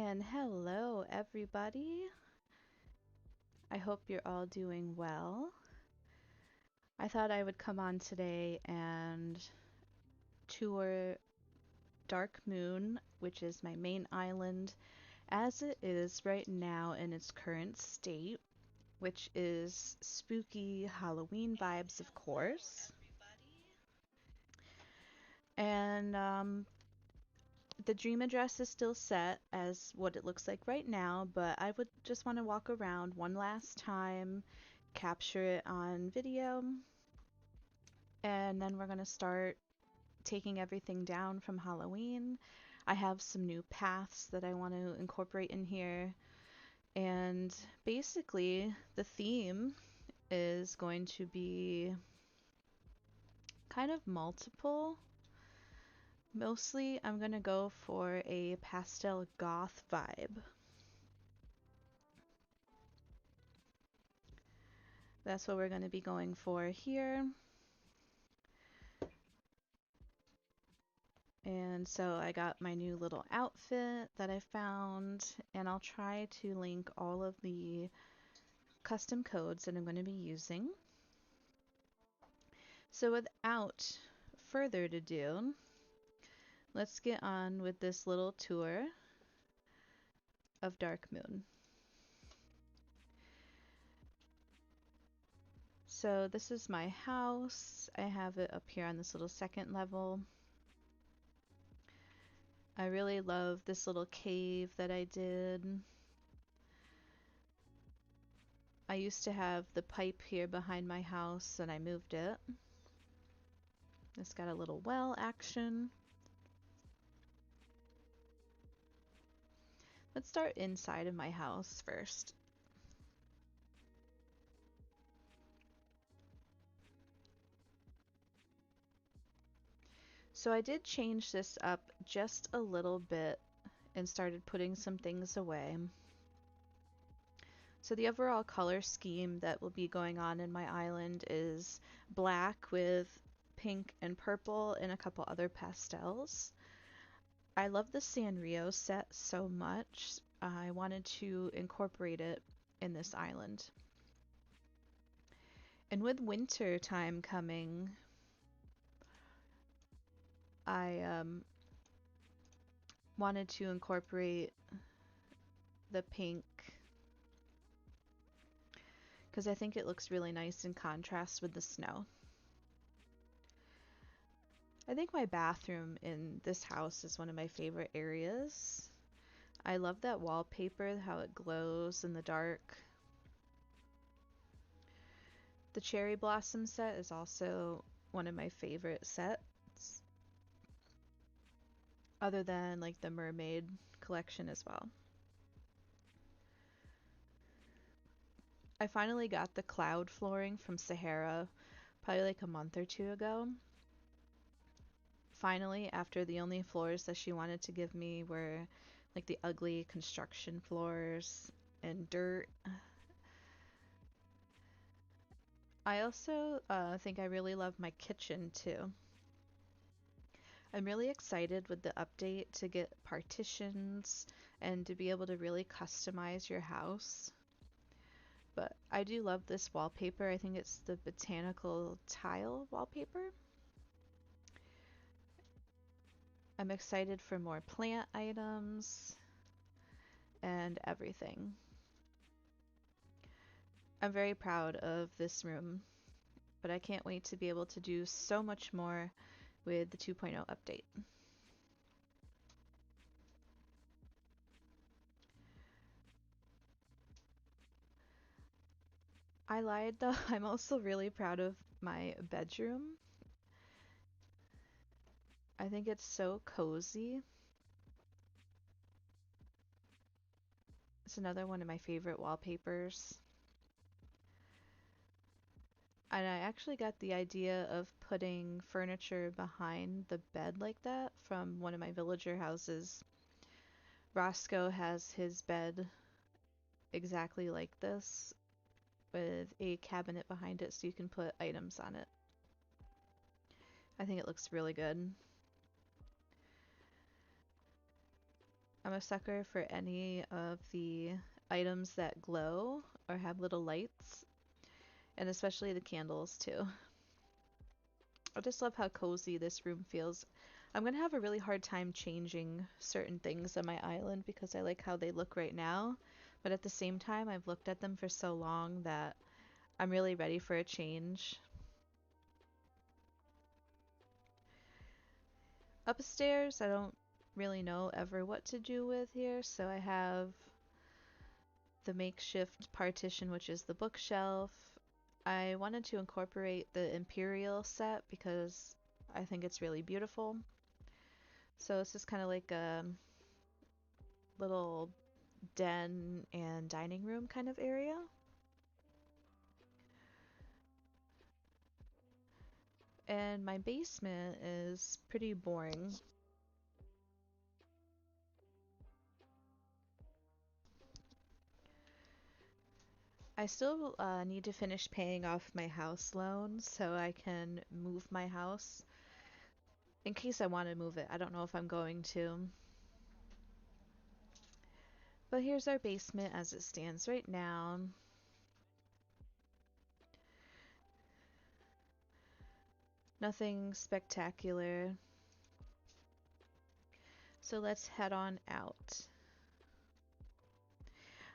And hello, everybody. I hope you're all doing well. I thought I would come on today and tour Dark Moon, which is my main island, as it is right now in its current state, which is spooky Halloween vibes, of course. And the dream address is still set as what it looks like right now, but I would just want to walk around one last time, capture it on video, and then we're going to start taking everything down from Halloween. I have some new paths that I want to incorporate in here, and basically the theme is going to be kind of multiple. Mostly I'm going to go for a pastel goth vibe. That's what we're going to be going for here. And so I got my new little outfit that I found, and I'll try to link all of the custom codes that I'm going to be using. So without further ado, let's get on with this little tour of Dark Moon. So this is my house. I have it up here on this little second level. I really love this little cave that I did. I used to have the pipe here behind my house and I moved it. It's got a little well action. Let's start inside of my house first. So I did change this up just a little bit and started putting some things away. So the overall color scheme that will be going on in my island is black with pink and purple and a couple other pastels. I love the Sanrio set so much. I wanted to incorporate it in this island. And with winter time coming, I wanted to incorporate the pink because I think it looks really nice in contrast with the snow. I think my bathroom in this house is one of my favorite areas. I love that wallpaper, how it glows in the dark. The cherry blossom set is also one of my favorite sets, other than like the mermaid collection as well. I finally got the cloud flooring from Sahara probably like a month or two ago. Finally, after the only floors that she wanted to give me were like the ugly construction floors and dirt. I also think I really love my kitchen too. I'm really excited with the update to get partitions and to be able to really customize your house. But I do love this wallpaper. I think it's the botanical tile wallpaper. I'm excited for more plant items and everything. I'm very proud of this room, but I can't wait to be able to do so much more with the 2.0 update. I lied though, I'm also really proud of my bedroom. I think it's so cozy. It's another one of my favorite wallpapers. And I actually got the idea of putting furniture behind the bed like that from one of my villager houses. Roscoe has his bed exactly like this with a cabinet behind it so you can put items on it. I think it looks really good. I'm a sucker for any of the items that glow or have little lights, and especially the candles too. I just love how cozy this room feels. I'm gonna have a really hard time changing certain things on my island because I like how they look right now, but at the same time, I've looked at them for so long that I'm really ready for a change. Upstairs, I don't really know ever what to do with here, so I have the makeshift partition, which is the bookshelf. I wanted to incorporate the Imperial set because I think it's really beautiful. So it's just kind of like a little den and dining room kind of area. And my basement is pretty boring. I still need to finish paying off my house loan so I can move my house in case I want to move it. I don't know if I'm going to. But here's our basement as it stands right now. Nothing spectacular. So let's head on out.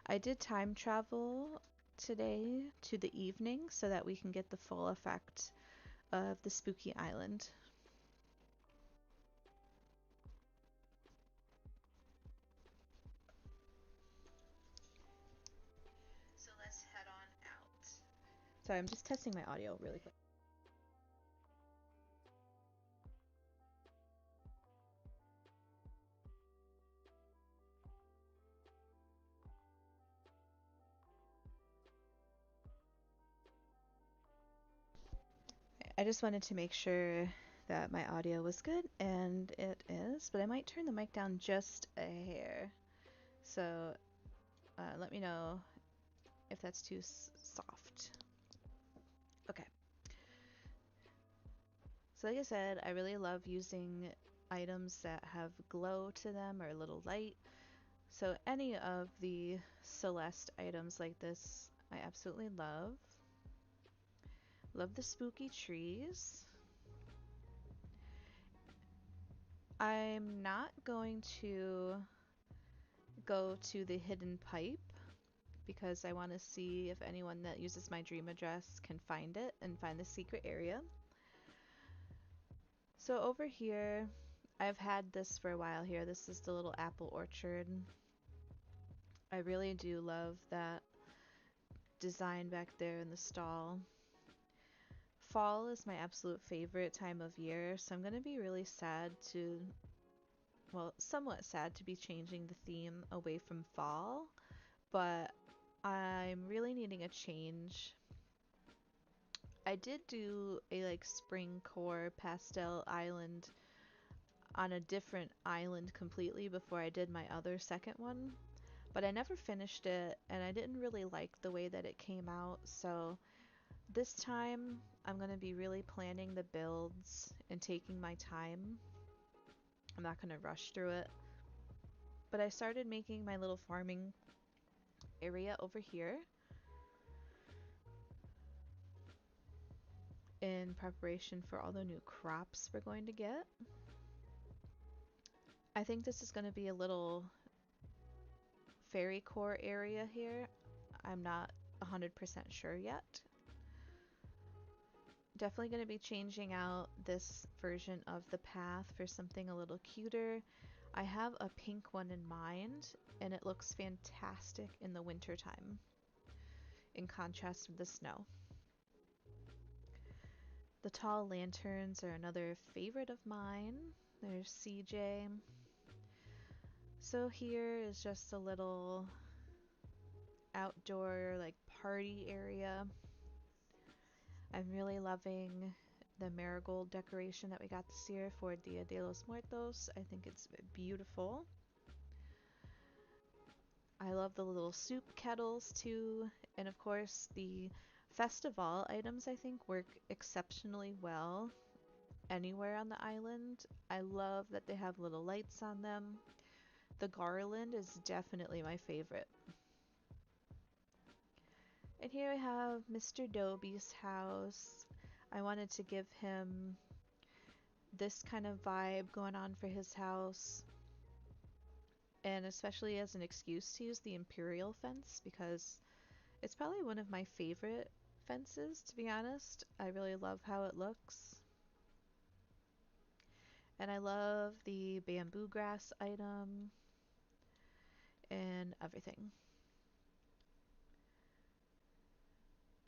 I did time travel today to the evening so that we can get the full effect of the spooky island. So let's head on out. Sorry, I'm just testing my audio really quick. I just wanted to make sure that my audio was good, and it is, but I might turn the mic down just a hair. So let me know if that's too soft. Okay. So like I said, I really love using items that have glow to them or a little light. So any of the Celeste items like this, I absolutely love. Love the spooky trees. I'm not going to go to the hidden pipe because I want to see if anyone that uses my dream address can find it and find the secret area. So over here, I've had this for a while here. This is the little apple orchard. I really do love that design back there in the stall. Fall is my absolute favorite time of year, so I'm going to be really sad to, well, somewhat sad to be changing the theme away from fall, but I'm really needing a change. I did do a like spring core pastel island on a different island completely before I did my other second one, but I never finished it and I didn't really like the way that it came out, so this time I'm going to be really planning the builds and taking my time. I'm not going to rush through it. But I started making my little farming area over here in preparation for all the new crops we're going to get. I think this is going to be a little fairy core area here. I'm not 100% sure yet. Definitely going to be changing out this version of the path for something a little cuter. I have a pink one in mind, and it looks fantastic in the winter time, in contrast with the snow. The tall lanterns are another favorite of mine. There's CJ. So here is just a little outdoor like party area. I'm really loving the marigold decoration that we got this year for Dia de los Muertos. I think it's beautiful. I love the little soup kettles too, and of course the festival items I think work exceptionally well anywhere on the island. I love that they have little lights on them. The garland is definitely my favorite. And here I have Mr. Dobie's house. I wanted to give him this kind of vibe going on for his house, and especially as an excuse to use the Imperial fence because it's probably one of my favorite fences, to be honest. I really love how it looks. And I love the bamboo grass item and everything.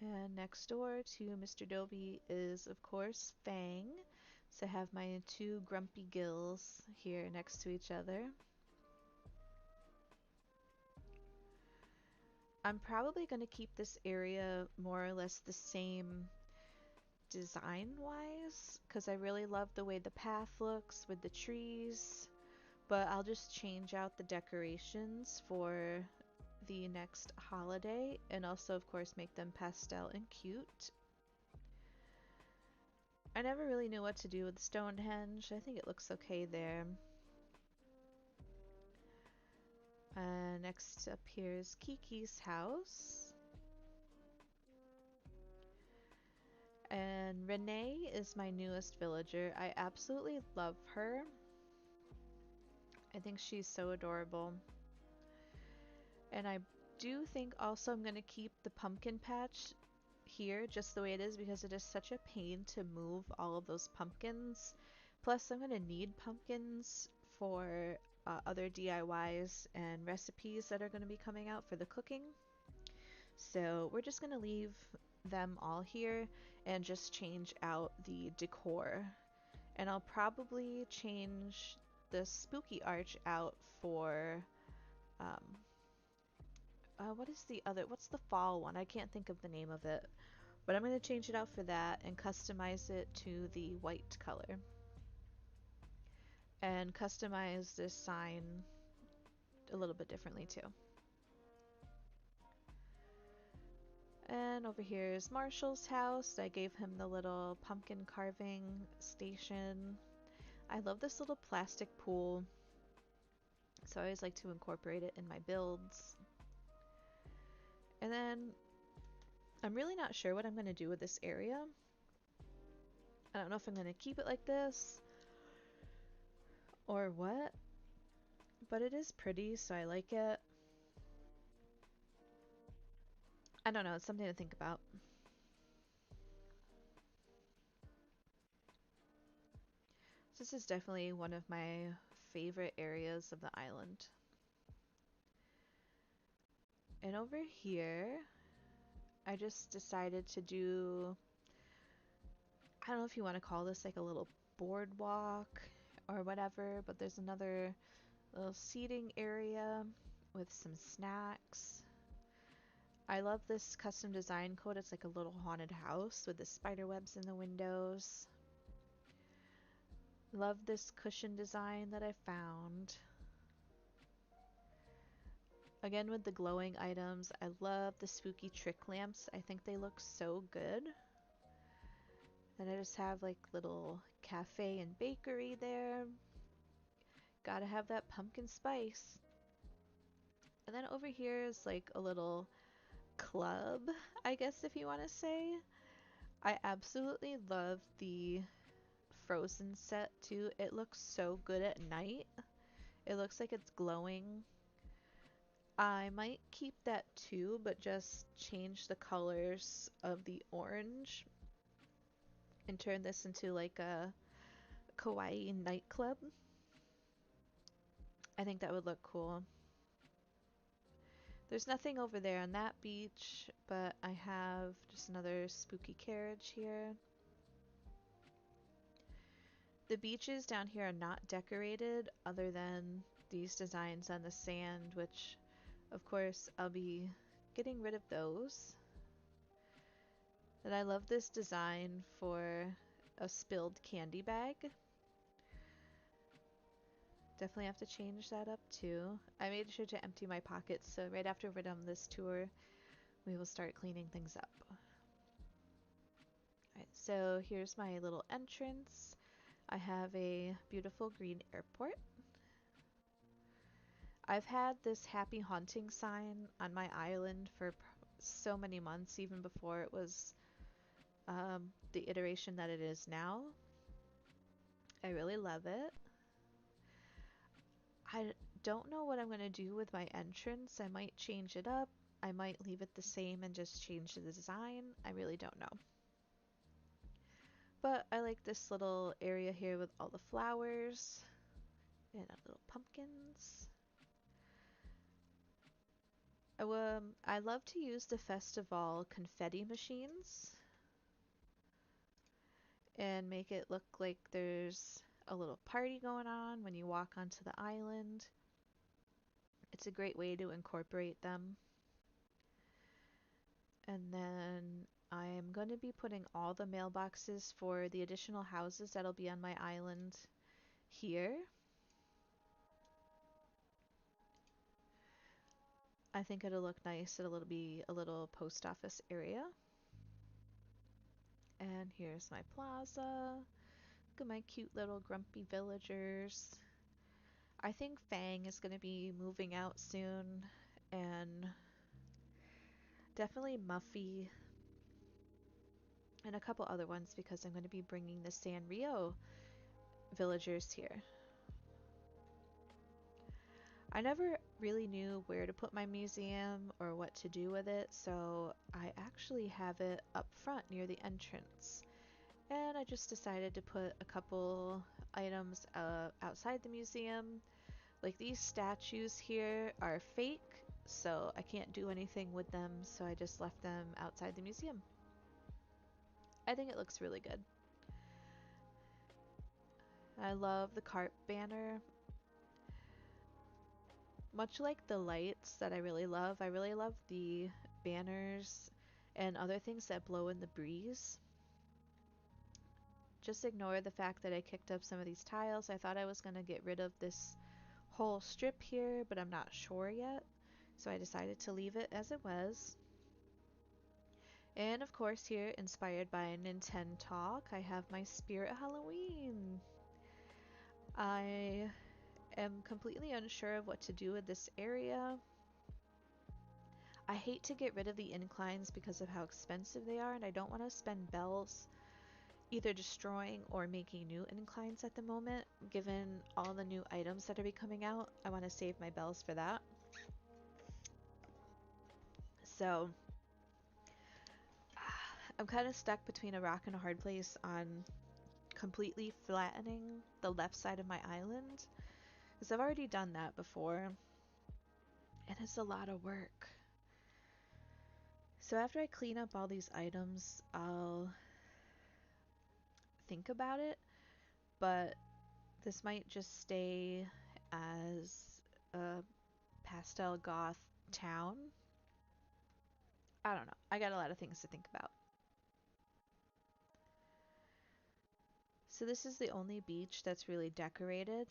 And next door to Mr. Dobie is, of course, Fang. So I have my two grumpy gills here next to each other. I'm probably going to keep this area more or less the same design-wise, because I really love the way the path looks with the trees, but I'll just change out the decorations for the next holiday, and also, of course, make them pastel and cute. I never really knew what to do with Stonehenge. I think it looks okay there. Next up here is Kiki's house. And Renee is my newest villager. I absolutely love her. I think she's so adorable. And I do think also I'm going to keep the pumpkin patch here just the way it is because it is such a pain to move all of those pumpkins. Plus, I'm going to need pumpkins for other DIYs and recipes that are going to be coming out for the cooking. So we're just going to leave them all here and just change out the decor. And I'll probably change the spooky arch out for what is the other, what's the fall one? I can't think of the name of it. But I'm going to change it out for that and customize it to the white color. And customize this sign a little bit differently too. And over here is Marshall's house. I gave him the little pumpkin carving station. I love this little plastic pool, so I always like to incorporate it in my builds. And then I'm really not sure what I'm going to do with this area. I don't know if I'm going to keep it like this or what, but it is pretty, so I like it. I don't know, it's something to think about. This is definitely one of my favorite areas of the island. And over here, I just decided to do, I don't know if you want to call this like a little boardwalk or whatever, but there's another little seating area with some snacks. I love this custom design code. It's like a little haunted house with the spider webs in the windows. Love this cushion design that I found. Again with the glowing items. I love the spooky trick lamps. I think they look so good. Then I just have like little cafe and bakery there. Gotta have that pumpkin spice. And then over here is like a little club, I guess if you want to say. I absolutely love the Frozen set too. It looks so good at night. It looks like it's glowing. I might keep that too, but just change the colors of the orange and turn this into like a kawaii nightclub. I think that would look cool. There's nothing over there on that beach, but I have just another spooky carriage here. The beaches down here are not decorated other than these designs on the sand, which of course I'll be getting rid of those. And I love this design for a spilled candy bag. Definitely have to change that up too. I made sure to empty my pockets, so right after we're done this tour, we will start cleaning things up. Alright, so here's my little entrance. I have a beautiful green airport. I've had this happy haunting sign on my island for so many months, even before it was the iteration that it is now. I really love it. I don't know what I'm going to do with my entrance. I might change it up. I might leave it the same and just change the design. I really don't know. But I like this little area here with all the flowers and little pumpkins. I love to use the Festival confetti machines and make it look like there's a little party going on when you walk onto the island. It's a great way to incorporate them. And then I'm going to be putting all the mailboxes for the additional houses that'll be on my island here. I think it'll look nice. It'll be a little post office area. And here's my plaza. Look at my cute little grumpy villagers. I think Fang is going to be moving out soon, and definitely Muffy and a couple other ones because I'm going to be bringing the Sanrio villagers here. I never really knew where to put my museum or what to do with it, so I actually have it up front near the entrance. And I just decided to put a couple items outside the museum. Like these statues here are fake, so I can't do anything with them, so I just left them outside the museum. I think it looks really good. I love the carp banner. Much like the lights that I really love the banners and other things that blow in the breeze. Just ignore the fact that I kicked up some of these tiles. I thought I was going to get rid of this whole strip here, but I'm not sure yet. So I decided to leave it as it was. And of course here, inspired by Nintendo Talk, I have my Spirit Halloween. I am completely unsure of what to do with this area. I hate to get rid of the inclines because of how expensive they are, and I don't want to spend bells either destroying or making new inclines at the moment. Given all the new items that are be coming out, I want to save my bells for that. So I'm kind of stuck between a rock and a hard place on completely flattening the left side of my island, because I've already done that before and it's a lot of work. So after I clean up all these items, I'll think about it, but this might just stay as a pastel goth town. I don't know. I got a lot of things to think about. So this is the only beach that's really decorated.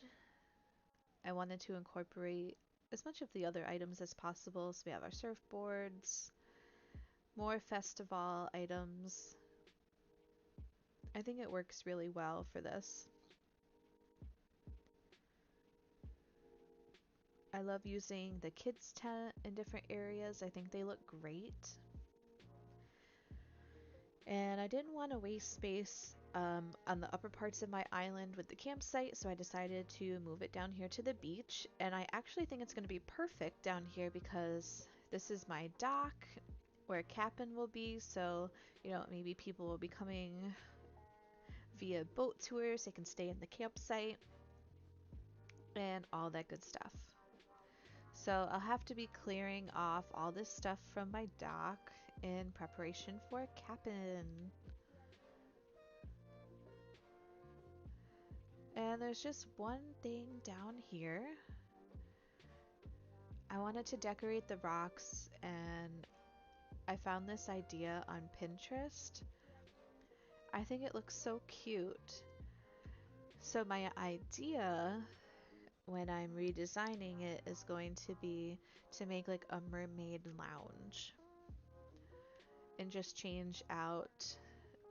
I wanted to incorporate as much of the other items as possible. So we have our surfboards, more festival items. I think it works really well for this. I love using the kids tent in different areas. I think they look great. And I didn't want to waste space on the upper parts of my island with the campsite, so I decided to move it down here to the beach. And I actually think it's going to be perfect down here because this is my dock where Cap'n will be, so maybe people will be coming via boat tours. They can stay in the campsite and all that good stuff. So I'll have to be clearing off all this stuff from my dock in preparation for Cap'n. And there's just one thing down here. I wanted to decorate the rocks, and I found this idea on Pinterest. I think it looks so cute. So my idea when I'm redesigning it is going to be to make like a mermaid lounge and just change out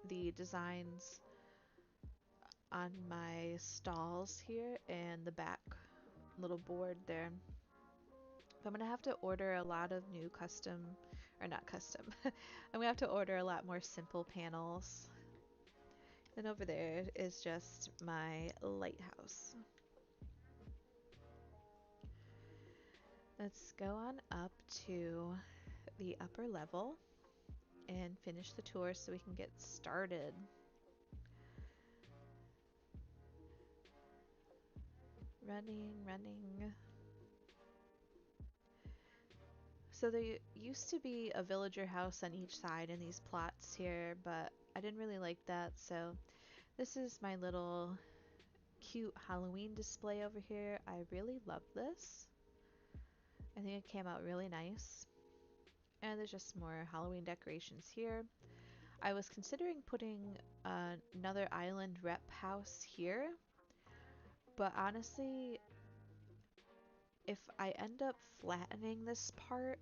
the designs on my stalls here and the back little board there. But I'm gonna have to order a lot of new custom, or not custom. I'm gonna have to order a lot more simple panels. And over there is just my lighthouse. Let's go on up to the upper level and finish the tour so we can get started. Running. So there used to be a villager house on each side in these plots here, but I didn't really like that, so this is my little cute Halloween display over here. I really love this. I think it came out really nice. And there's just more Halloween decorations here. I was considering putting another island rep house here, but honestly, if I end up flattening this part,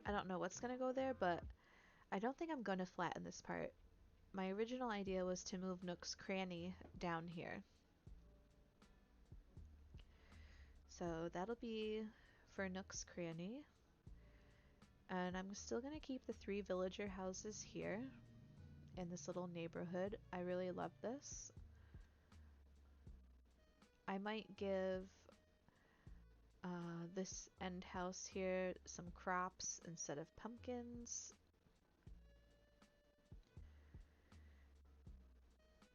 I don't know what's gonna go there, but I don't think I'm gonna flatten this part. My original idea was to move Nook's Cranny down here. So that'll be for Nook's Cranny. And I'm still gonna keep the 3 villager houses here in this little neighborhood. I really love this. I might give this end house here some crops instead of pumpkins.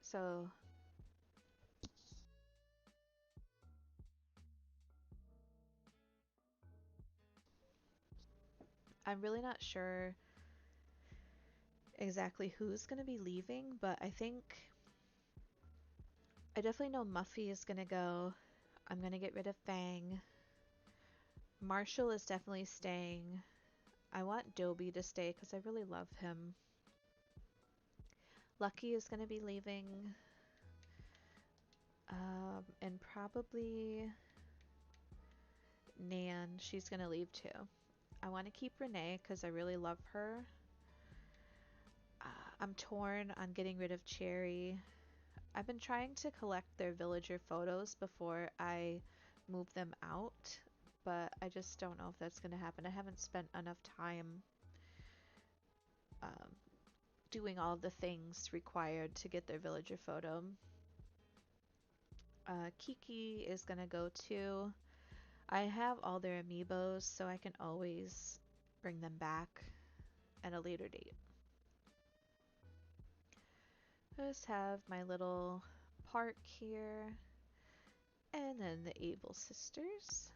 So I'm really not sure exactly who's going to be leaving, but I definitely know Muffy is going to go. I'm going to get rid of Fang. Marshall is definitely staying. I want Dobie to stay because I really love him. Lucky is going to be leaving. And probably Nan, she's going to leave too. I want to keep Renee because I really love her. I'm torn on getting rid of Cherry. I've been trying to collect their villager photos before I move them out, but I just don't know if that's going to happen. I haven't spent enough time um, doing all the things required to get their villager photo. Kiki is going to go too. I have all their amiibos, so I can always bring them back at a later date. I just have my little park here, and then the Able Sisters.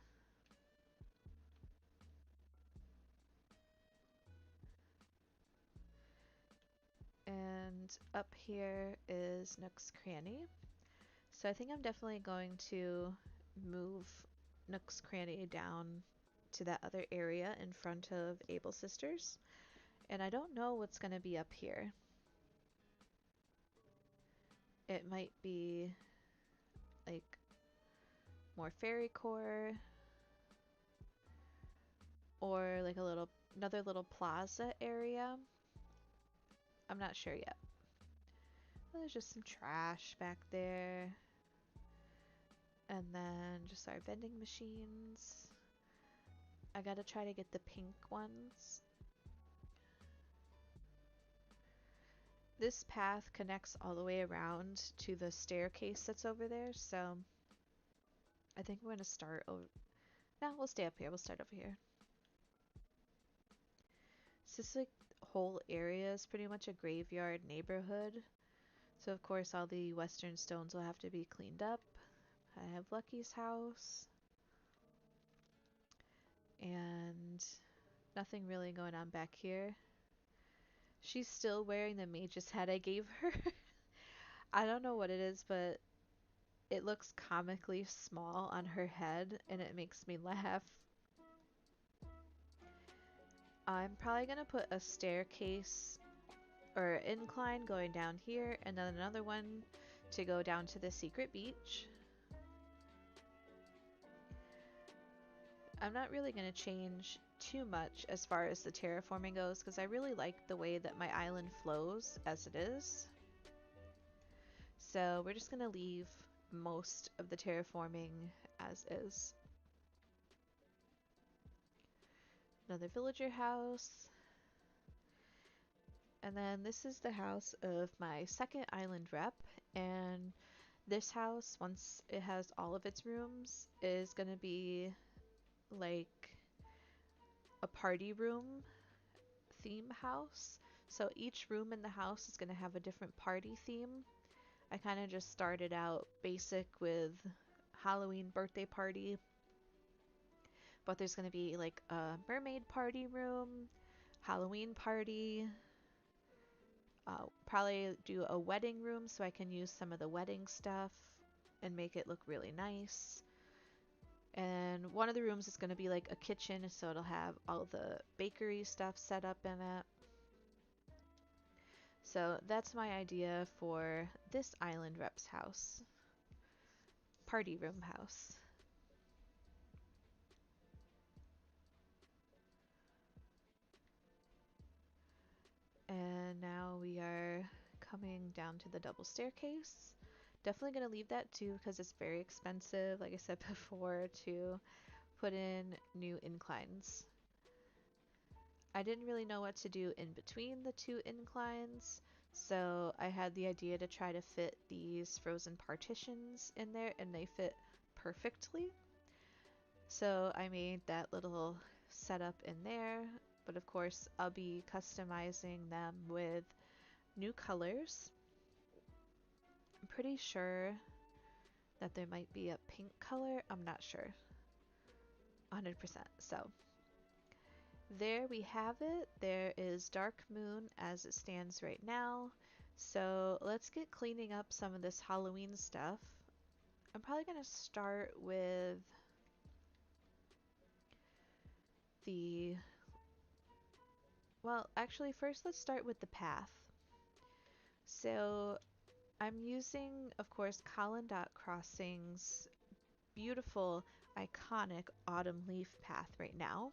And up here is Nook's Cranny. So I think I'm definitely going to move Nook's Cranny down to that other area in front of Able Sisters. And I don't know what's going to be up here. It might be like more fairy core or like another little plaza area. I'm not sure yet. There's just some trash back there. And then just our vending machines. I gotta try to get the pink ones. This path connects all the way around to the staircase that's over there, so I think we're gonna start over. No, we'll stay up here. We'll start over here. So this like whole area is pretty much a graveyard neighborhood. So of course all the western stones will have to be cleaned up. I have Lucky's house. And nothing really going on back here. She's still wearing the mage's hat I gave her. I don't know what it is, but it looks comically small on her head and it makes me laugh. I'm probably gonna put a staircase or incline going down here and then another one to go down to the secret beach. I'm not really gonna change too much as far as the terraforming goes because I really like the way that my island flows as it is. So we're just gonna leave most of the terraforming as is. Another villager house. And then this is the house of my second island rep. And this house, once it has all of its rooms, is going to be like a party room theme house. So each room in the house is going to have a different party theme. I kind of just started out basic with Halloween birthday party, but there's going to be like a mermaid party room, Halloween party, probably do a wedding room so I can use some of the wedding stuff and make it look really nice. And one of the rooms is going to be like a kitchen, so it'll have all the bakery stuff set up in it. So that's my idea for this island rep's house. Party room house. And now we are coming down to the double staircase. Definitely going to leave that too because it's very expensive, like I said before, to put in new inclines. I didn't really know what to do in between the two inclines, so I had the idea to try to fit these frozen partitions in there, and they fit perfectly. So I made that little setup in there, but of course I'll be customizing them with new colors. I'm pretty sure that there might be a pink color. I'm not sure 100%. So there we have it. There is Dark Moon as it stands right now. So let's get cleaning up some of this Halloween stuff. I'm probably going to start with the... Well, actually first let's start with the path. So I'm using, of course, Colin Dot Crossing's beautiful, iconic autumn leaf path right now.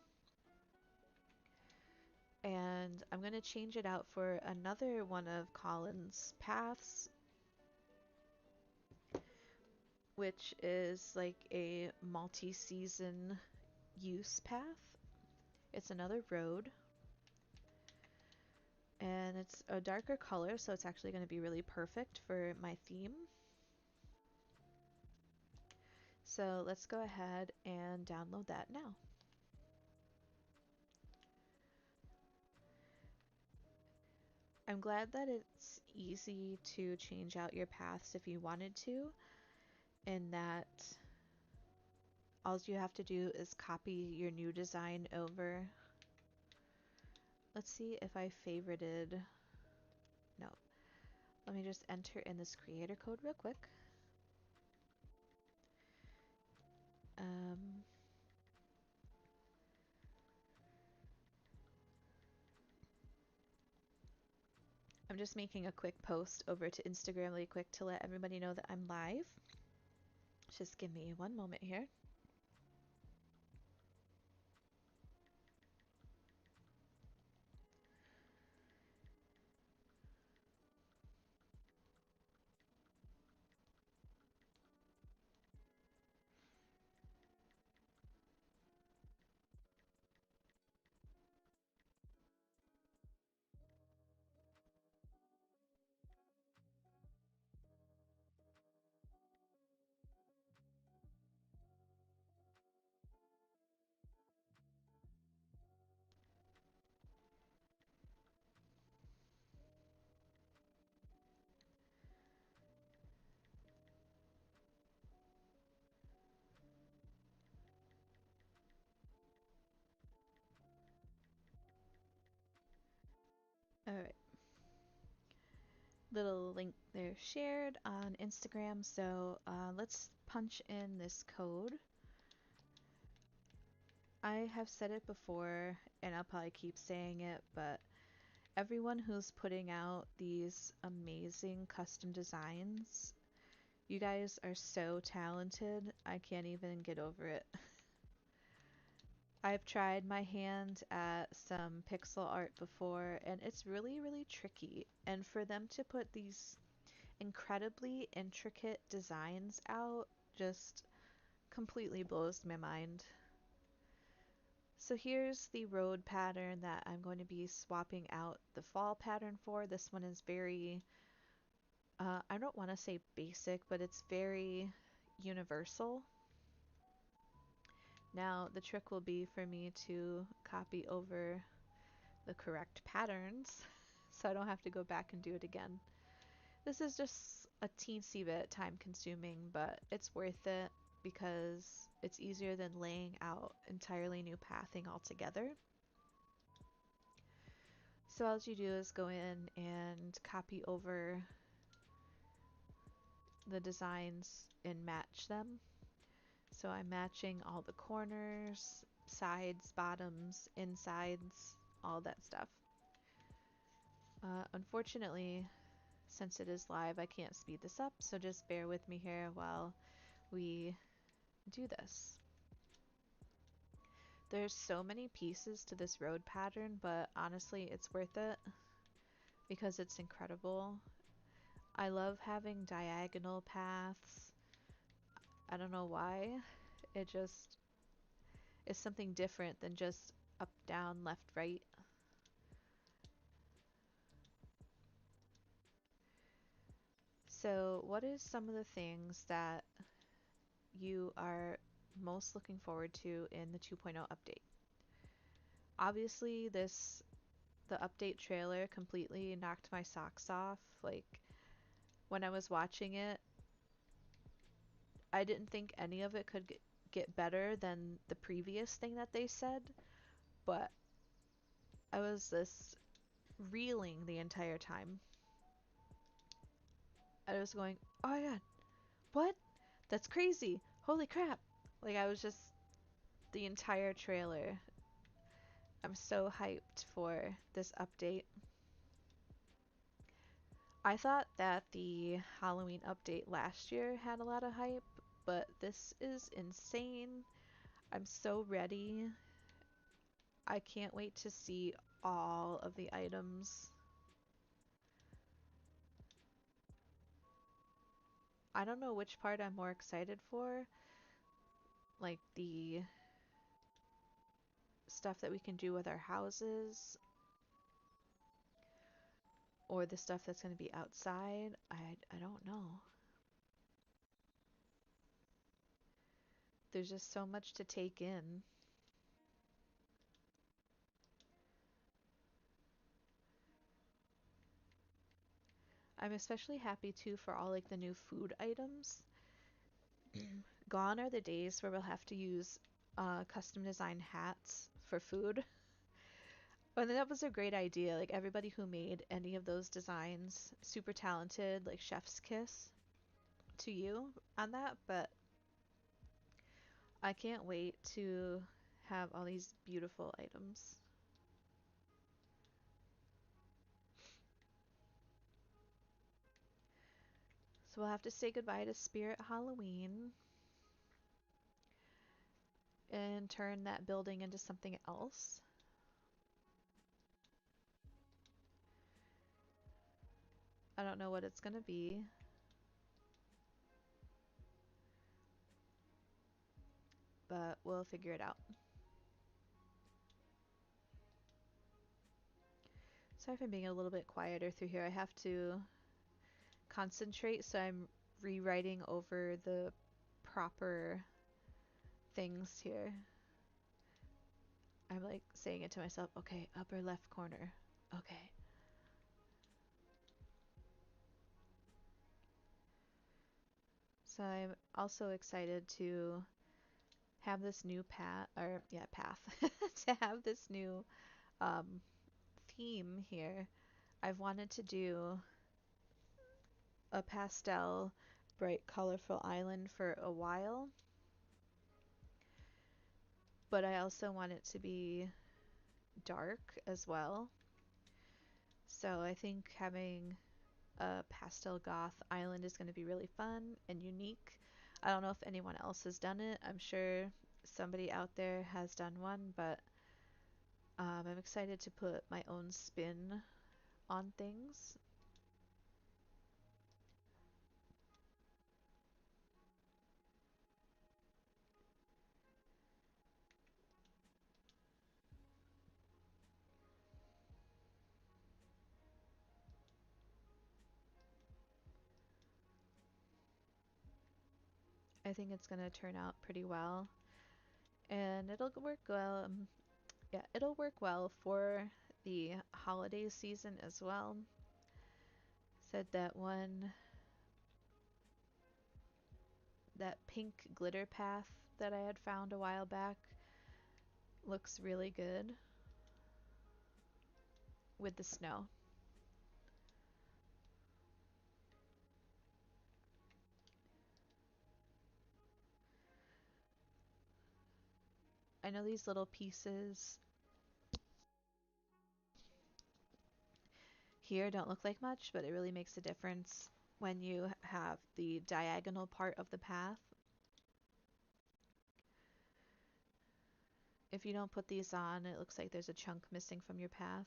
And I'm going to change it out for another one of Colin's paths, which is like a multi-season use path. It's another road. And it's a darker color, so it's actually going to be really perfect for my theme. So let's go ahead and download that now. I'm glad that it's easy to change out your paths if you wanted to, and that all you have to do is copy your new design over. Let's see if I favorited... No. Let me just enter in this creator code real quick. I'm just making a quick post over to Instagram really quick to let everybody know that I'm live. Just give me one moment here. Alright. Little link there shared on Instagram, so let's punch in this code. I have said it before, and I'll probably keep saying it, but everyone who's putting out these amazing custom designs, you guys are so talented, I can't even get over it. I've tried my hand at some pixel art before, and it's really, really tricky. And for them to put these incredibly intricate designs out just completely blows my mind. So here's the road pattern that I'm going to be swapping out the fall pattern for. This one is very, I don't want to say basic, but it's very universal. Now the trick will be for me to copy over the correct patterns so I don't have to go back and do it again. This is just a teensy bit time consuming, but it's worth it because it's easier than laying out entirely new pathing altogether. So all you do is go in and copy over the designs and match them. So I'm matching all the corners, sides, bottoms, insides, all that stuff. Unfortunately, since it is live, I can't speed this up, so just bear with me here while we do this. There's so many pieces to this road pattern, but honestly, it's worth it because it's incredible. I love having diagonal paths. I don't know why. It just is something different than just up, down, left, right. So, what is some of the things that you are most looking forward to in the 2.0 update? Obviously, the update trailer completely knocked my socks off. Like, when I was watching it, I didn't think any of it could get better than the previous thing that they said, but I was just reeling the entire time. I was going, oh my god, what? That's crazy. Holy crap. Like, I was just the entire trailer. I'm so hyped for this update. I thought that the Halloween update last year had a lot of hype, but this is insane. I'm so ready. I can't wait to see all of the items. I don't know which part I'm more excited for, like the stuff that we can do with our houses or the stuff that's going to be outside. I don't know. There's just so much to take in. I'm especially happy too for all like the new food items. Gone are the days where we'll have to use custom design hats for food. But that was a great idea. Like everybody who made any of those designs, super talented, like chef's kiss to you on that. But I can't wait to have all these beautiful items. So we'll have to say goodbye to Spirit Halloween and turn that building into something else. I don't know what it's gonna be. But we'll figure it out. Sorry if I'm being a little bit quieter through here. I have to concentrate, so I'm rewriting over the proper things here. I'm like saying it to myself, okay, upper left corner. Okay. So I'm also excited to have this new path, or yeah, path, to have this new um, theme here. I've wanted to do a pastel, bright, colorful island for a while, but I also want it to be dark as well. So I think having a pastel goth island is going to be really fun and unique. I don't know if anyone else has done it. I'm sure somebody out there has done one, but I'm excited to put my own spin on things. I think it's gonna turn out pretty well, and it'll work well. Yeah, it'll work well for the holiday season as well. Said that one, that pink glitter path that I had found a while back looks really good with the snow. I know these little pieces here don't look like much, but it really makes a difference when you have the diagonal part of the path. If you don't put these on, it looks like there's a chunk missing from your path.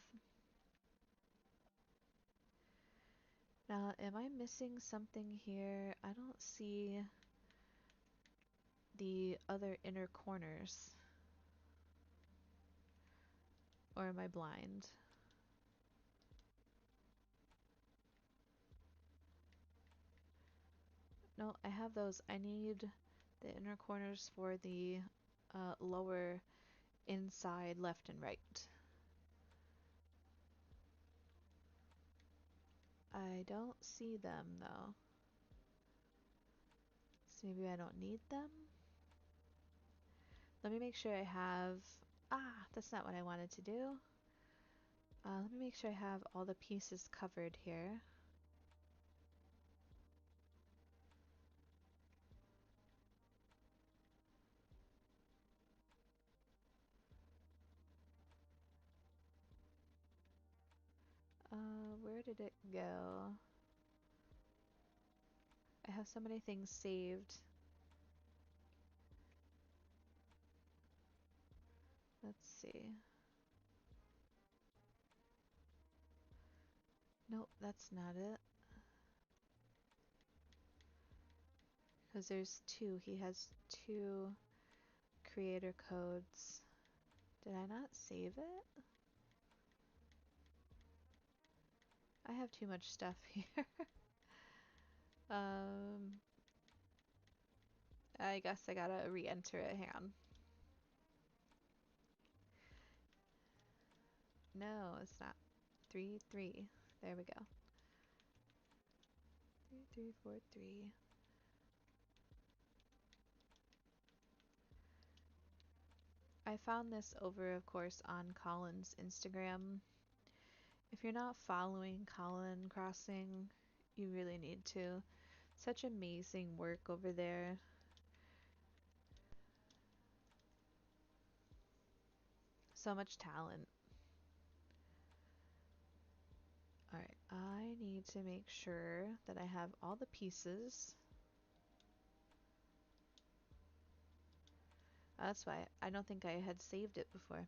Now, am I missing something here? I don't see the other inner corners. Or am I blind? No, I have those. I need the inner corners for the lower inside left and right. I don't see them though. So maybe I don't need them? Let me make sure I have... Ah, that's not what I wanted to do. Let me make sure I have all the pieces covered here. Where did it go? I have so many things saved. Let's see. Nope, that's not it. Because there's two. He has two creator codes. Did I not save it? I have too much stuff here. um, I guess I gotta re-enter it. Hang on. No, it's not. 3, 3. There we go. 3, 3, 4, 3. I found this over, of course, on Colin's Instagram. If you're not following Colin Crossing, you really need to. Such amazing work over there. So much talent. Alright, I need to make sure that I have all the pieces. That's why I don't think I had saved it before.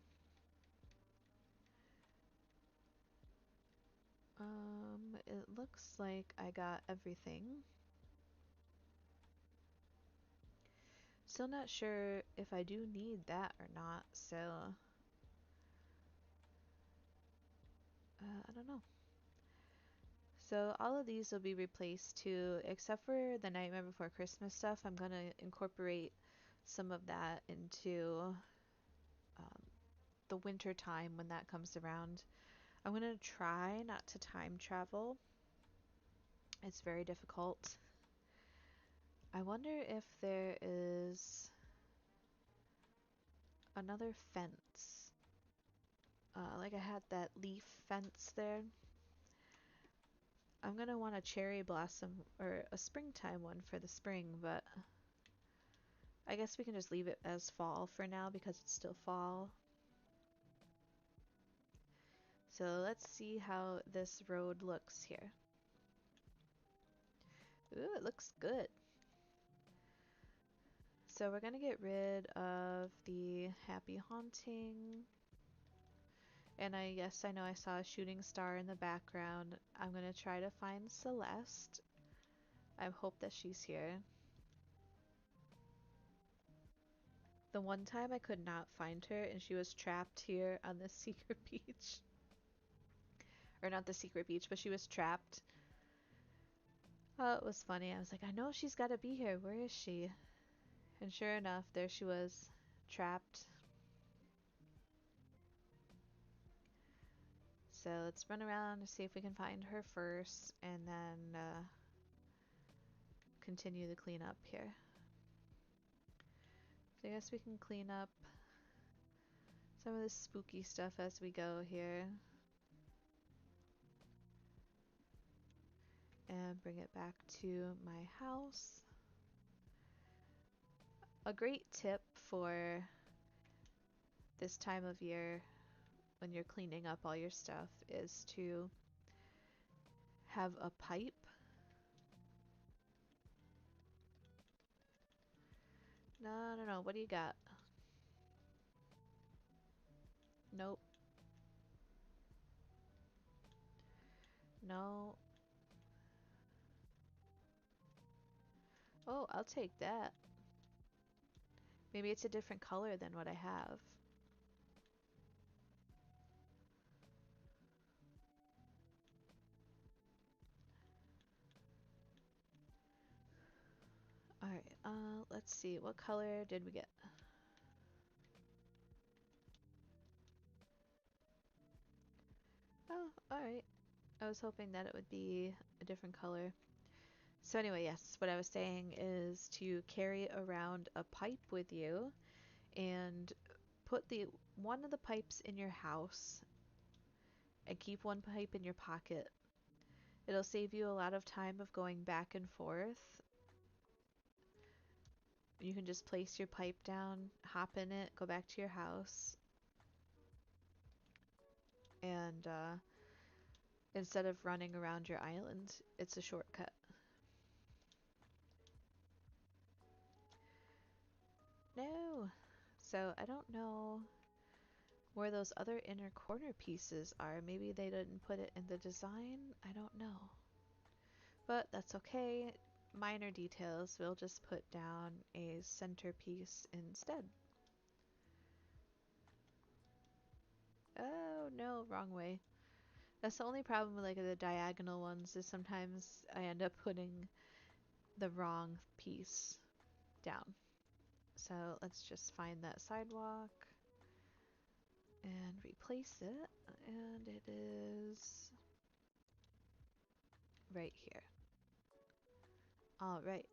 It looks like I got everything. Still not sure if I do need that or not, so I don't know. So all of these will be replaced too, except for the Nightmare Before Christmas stuff. I'm gonna incorporate some of that into um, the winter time when that comes around. I'm gonna try not to time travel. It's very difficult. I wonder if there is another fence. Like I had that leaf fence there. I'm gonna want a cherry blossom or a springtime one for the spring, but I guess we can just leave it as fall for now because it's still fall. So let's see how this road looks here. Ooh, it looks good. So we're gonna get rid of the Happy Haunting. And I know I saw a shooting star in the background. I'm gonna try to find Celeste. I hope that she's here. The one time I could not find her and she was trapped here on the secret beach. Or not the secret beach, but she was trapped. Oh, it was funny. I was like, I know she's gotta be here. Where is she? And sure enough, there she was, trapped. So let's run around to see if we can find her first, and then continue the cleanup here. So I guess we can clean up some of the spooky stuff as we go here. And bring it back to my house. A great tip for this time of year when you're cleaning up all your stuff is to have a pipe. No. What do you got? Nope. No. Oh, I'll take that. Maybe it's a different color than what I have. Alright, let's see. What color did we get? Oh, alright. I was hoping that it would be a different color. So anyway, yes, what I was saying is to carry around a pipe with you and put one of the pipes in your house and keep one pipe in your pocket. It'll save you a lot of time of going back and forth. You can just place your pipe down, hop in it, go back to your house, and instead of running around your island, it's a shortcut. No! So I don't know where those other inner corner pieces are. Maybe they didn't put it in the design? I don't know. But that's okay. Minor details. We'll just put down a centerpiece instead. Oh no, wrong way. That's the only problem with like the diagonal ones is sometimes I end up putting the wrong piece down. So let's just find that sidewalk and replace it. And it is right here. Alright.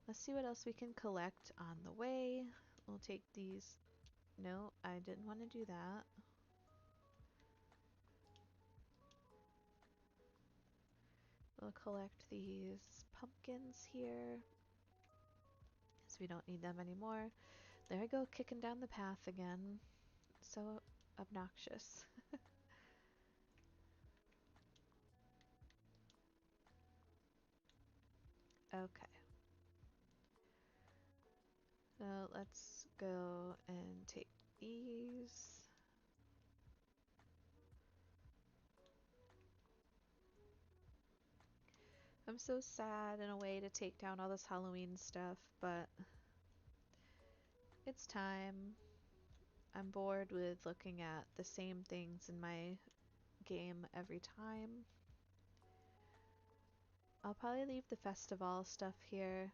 Let's see what else we can collect on the way. We'll take these. No, I didn't want to do that. We'll collect these pumpkins here, as we don't need them anymore. There I go, kicking down the path again. So obnoxious. Okay. So let's go and take these. I'm so sad in a way to take down all this Halloween stuff, but it's time. I'm bored with looking at the same things in my game every time. I'll probably leave the festival stuff here,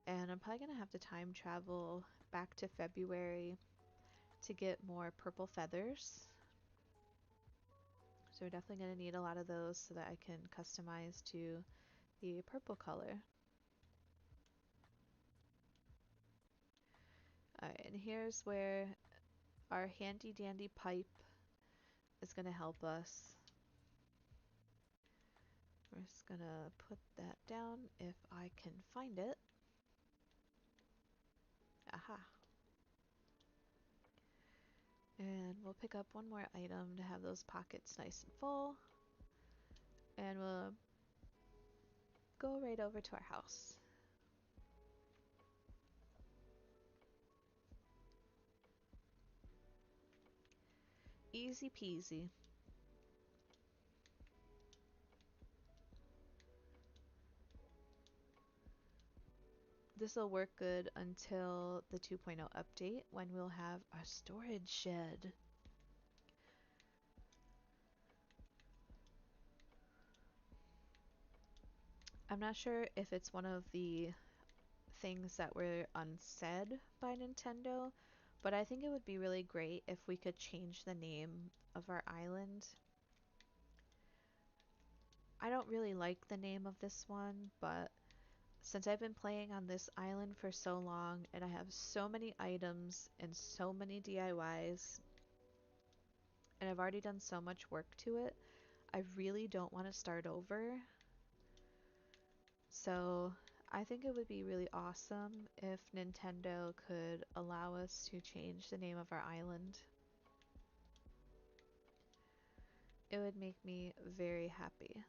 and I'm probably gonna have to time travel back to February to get more purple feathers. So we're definitely gonna need a lot of those so that I can customize to the purple color. Alright, and here's where our handy dandy pipe is gonna help us. We're just gonna put that down if I can find it. Aha. And we'll pick up one more item to have those pockets nice and full. And we'll go right over to our house. Easy peasy. This will work good until the 2.0 update when we'll have a storage shed. I'm not sure if it's one of the things that were unsaid by Nintendo, but I think it would be really great if we could change the name of our island. I don't really like the name of this one, but since I've been playing on this island for so long and I have so many items and so many DIYs, and I've already done so much work to it, I really don't want to start over. So I think it would be really awesome if Nintendo could allow us to change the name of our island. It would make me very happy.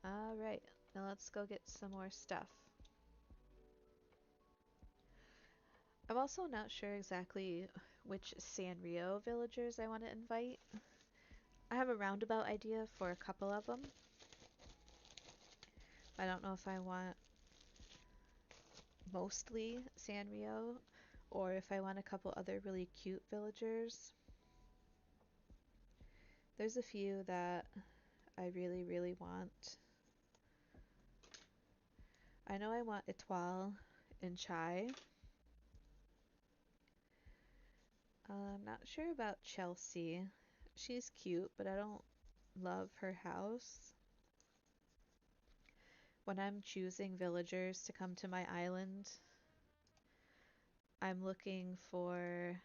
Alright, now let's go get some more stuff. I'm also not sure exactly which Sanrio villagers I want to invite. I have a roundabout idea for a couple of them. I don't know if I want mostly Sanrio or if I want a couple other really cute villagers. There's a few that I really, really want. I know I want Etoile and Chai. I'm not sure about Chelsea. She's cute, but I don't love her house. When I'm choosing villagers to come to my island, I'm looking for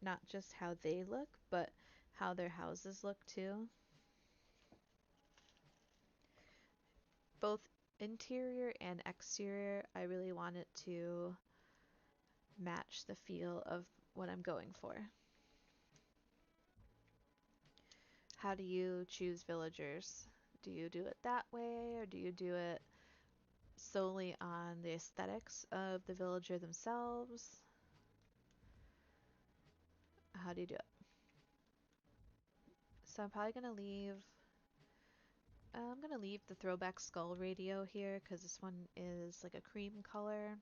not just how they look, but how their houses look too. Both interior and exterior, I really want it to match the feel of what I'm going for. How do you choose villagers? Do you do it that way, or do you do it solely on the aesthetics of the villager themselves? How do you do it? So I'm gonna leave the throwback skull radio here because this one is like a cream color,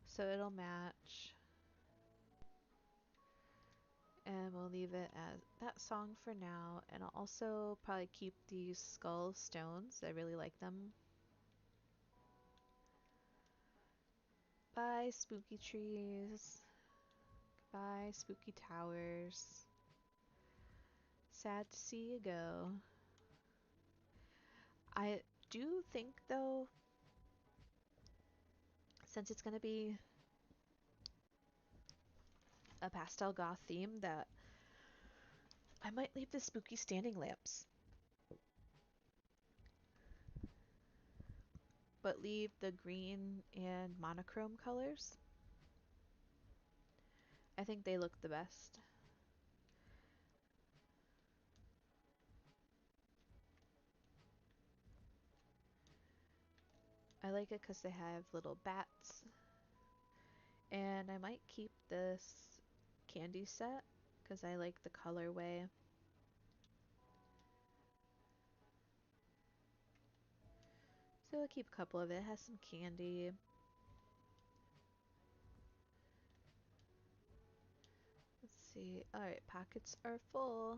so it'll match. And we'll leave it as that song for now, and I'll also probably keep these skull stones. I really like them. Bye, spooky trees. Goodbye, spooky towers. Sad to see you go. I do think, though, since it's going to be a pastel goth theme, that I might leave the spooky standing lamps, but leave the green and monochrome colors. I think they look the best. I like it because they have little bats. And I might keep this candy set because I like the colorway. So I'll keep a couple of it. It has some candy. Let's see. Alright, pockets are full.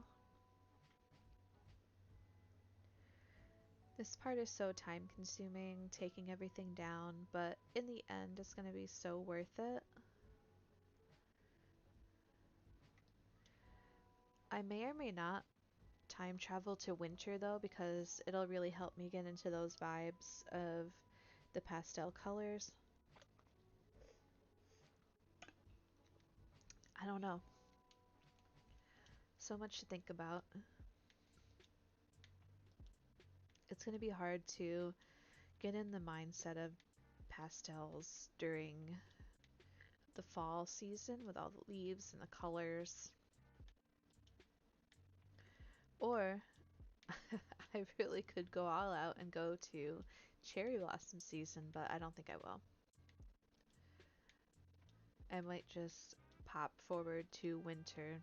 This part is so time consuming, taking everything down, but in the end it's going to be so worth it. I may or may not time travel to winter though, because it'll really help me get into those vibes of the pastel colors. I don't know. So much to think about. It's going to be hard to get in the mindset of pastels during the fall season with all the leaves and the colors. Or I really could go all out and go to cherry blossom season, but I don't think I will. I might just pop forward to winter.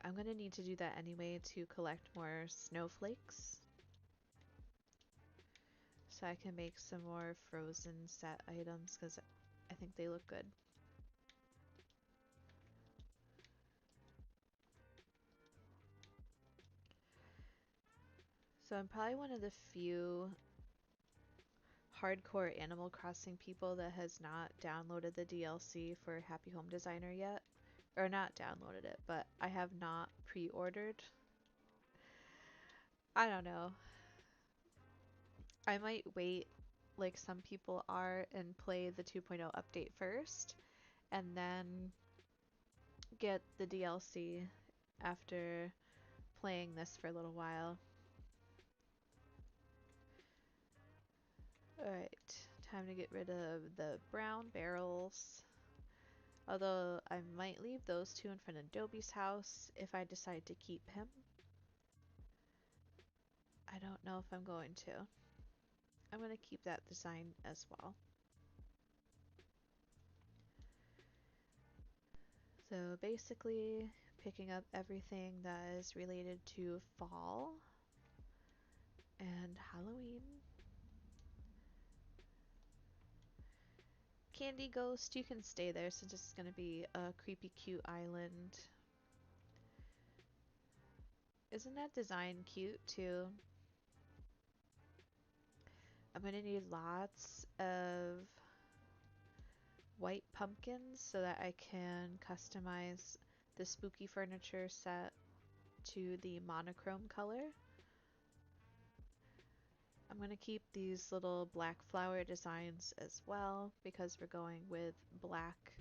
I'm gonna need to do that anyway to collect more snowflakes, so I can make some more frozen set items because I think they look good. So I'm probably one of the few hardcore Animal Crossing people that has not downloaded the DLC for Happy Home Designer yet. Or not downloaded it, but I have not pre-ordered. I don't know. I might wait like some people are and play the 2.0 update first and then get the DLC after playing this for a little while. Alright, time to get rid of the brown barrels. Although I might leave those two in front of Dobie's house if I decide to keep him. I don't know if I'm going to. I'm going to keep that design as well. So basically, picking up everything that is related to fall and Halloween. Candy Ghost, you can stay there since it's going to be a creepy cute island. Isn't that design cute too? I'm going to need lots of white pumpkins so that I can customize the spooky furniture set to the monochrome color. I'm going to keep these little black flower designs as well because we're going with black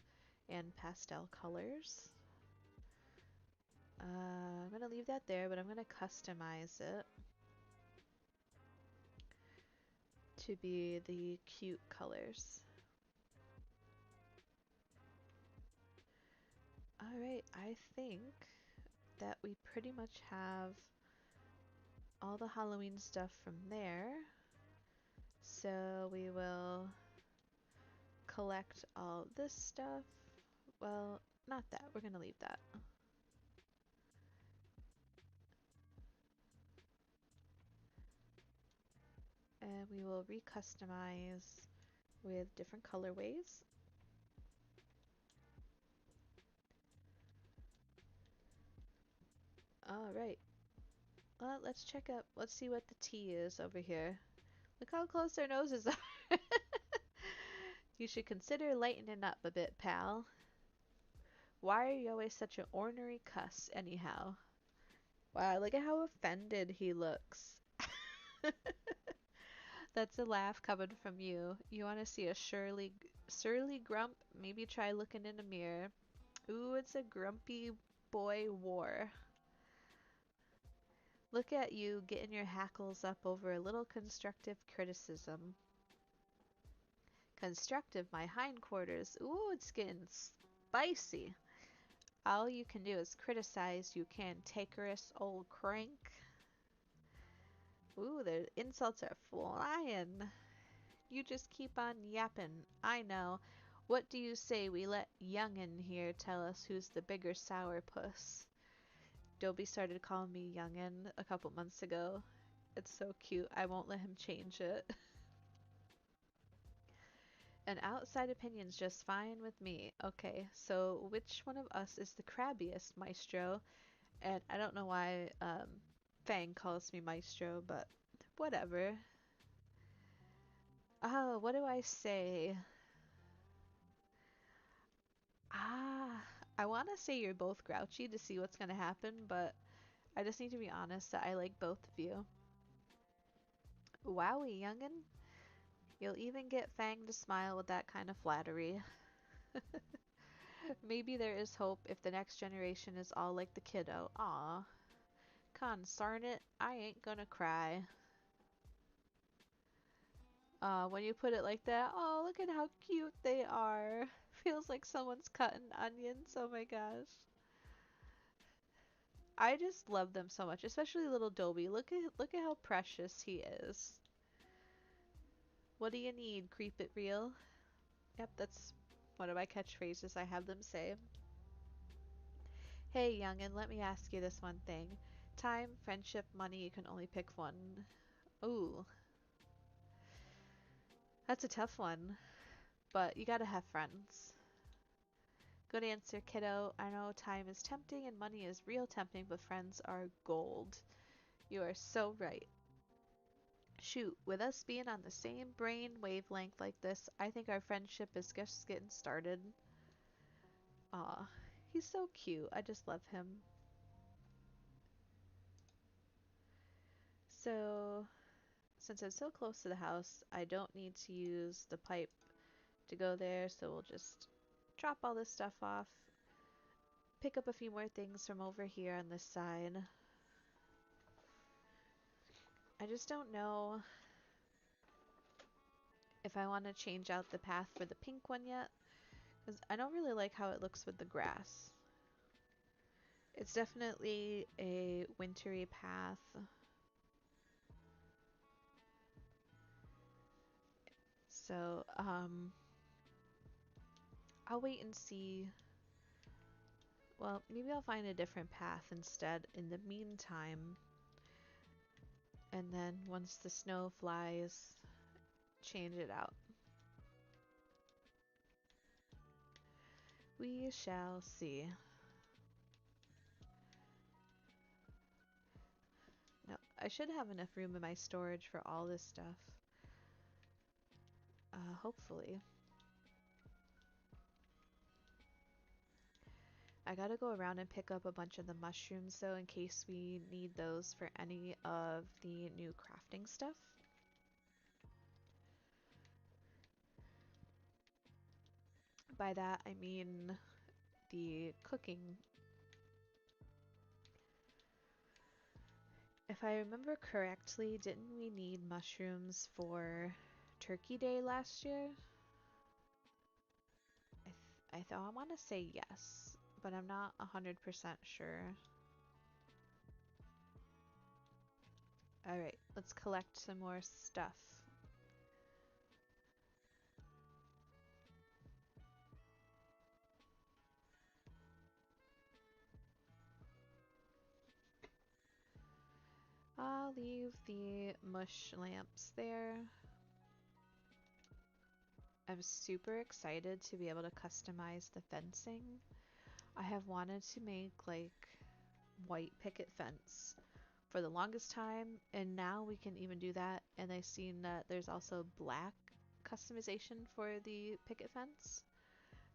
and pastel colors. I'm going to leave that there, but I'm going to customize it to be the cute colors. Alright, I think that we pretty much have all the Halloween stuff from there. So we will collect all this stuff. Well, not that. We're going to leave that. And we will recustomize with different colorways. Alright. Well, let's check out, let's see what the tea is over here. Look how close their noses are. You should consider lightening up a bit, pal. Why are you always such an ornery cuss, anyhow? Wow, look at how offended he looks. That's a laugh coming from you. You want to see a surly grump? Maybe try looking in a mirror. Ooh, it's a grumpy boy war. Look at you getting your hackles up over a little constructive criticism. Constructive, my hindquarters. Ooh, it's getting spicy. All you can do is criticize, you cantankerous old crank. Ooh, the insults are flying. You just keep on yapping. I know. What do you say we let Youngin here tell us who's the bigger sourpuss? Dobie started calling me Youngin a couple months ago. It's so cute. I won't let him change it. An outside opinion's just fine with me. Okay, so which one of us is the crabbiest, Maestro? And I don't know why Fang calls me Maestro, but whatever. Oh, what do I say? I want to say you're both grouchy to see what's going to happen, but I just need to be honest that I like both of you. Wowie, youngin'. You'll even get Fang to smile with that kind of flattery. Maybe there is hope if the next generation is all like the kiddo. Aw. Consarn it, I ain't gonna cry. When you put it like that, oh, look at how cute they are. Feels like someone's cutting onions, oh my gosh. I just love them so much, especially little Dobie. Look at how precious he is. What do you need? Creep it real? Yep, that's one of my catchphrases I have them say. Hey, youngin', let me ask you this one thing. Time, friendship, money, you can only pick one. Ooh, that's a tough one, but you gotta have friends. Good answer, kiddo. I know time is tempting and money is real tempting, but friends are gold. You are so right. Shoot, with us being on the same brain wavelength like this, I think our friendship is just getting started. Aw, he's so cute. I just love him. So, since I'm so close to the house, I don't need to use the pipe to go there, so we'll just drop all this stuff off, pick up a few more things from over here on this side. I just don't know if I want to change out the path for the pink one yet, because I don't really like how it looks with the grass. It's definitely a wintry path. So, I'll wait and see. Well, maybe I'll find a different path instead in the meantime. And then once the snow flies, change it out. We shall see. No, I should have enough room in my storage for all this stuff. Hopefully. I gotta go around and pick up a bunch of the mushrooms though in case we need those for any of the new crafting stuff. By that I mean the cooking. If I remember correctly, didn't we need mushrooms for Turkey Day last year? I want to say yes, but I'm not 100% sure. Alright, let's collect some more stuff. I'll leave the mush lamps there. I'm super excited to be able to customize the fencing. I have wanted to make like white picket fence for the longest time, and now we can even do that. And I've seen that there's also black customization for the picket fence.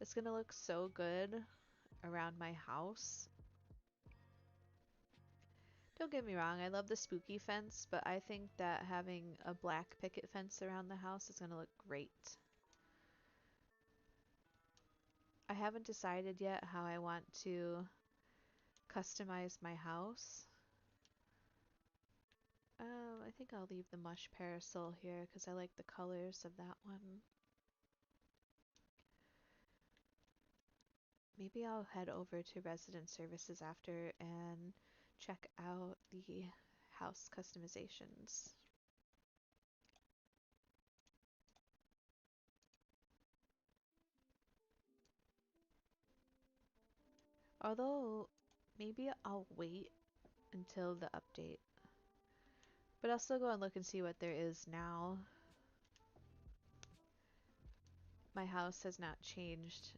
It's gonna look so good around my house. Don't get me wrong, I love the spooky fence, but I think that having a black picket fence around the house is gonna look great. I haven't decided yet how I want to customize my house. I think I'll leave the mush parasol here because I like the colors of that one. Maybe I'll head over to resident services after and check out the house customizations. Although, maybe I'll wait until the update. But I'll still go and look and see what there is now. My house has not changed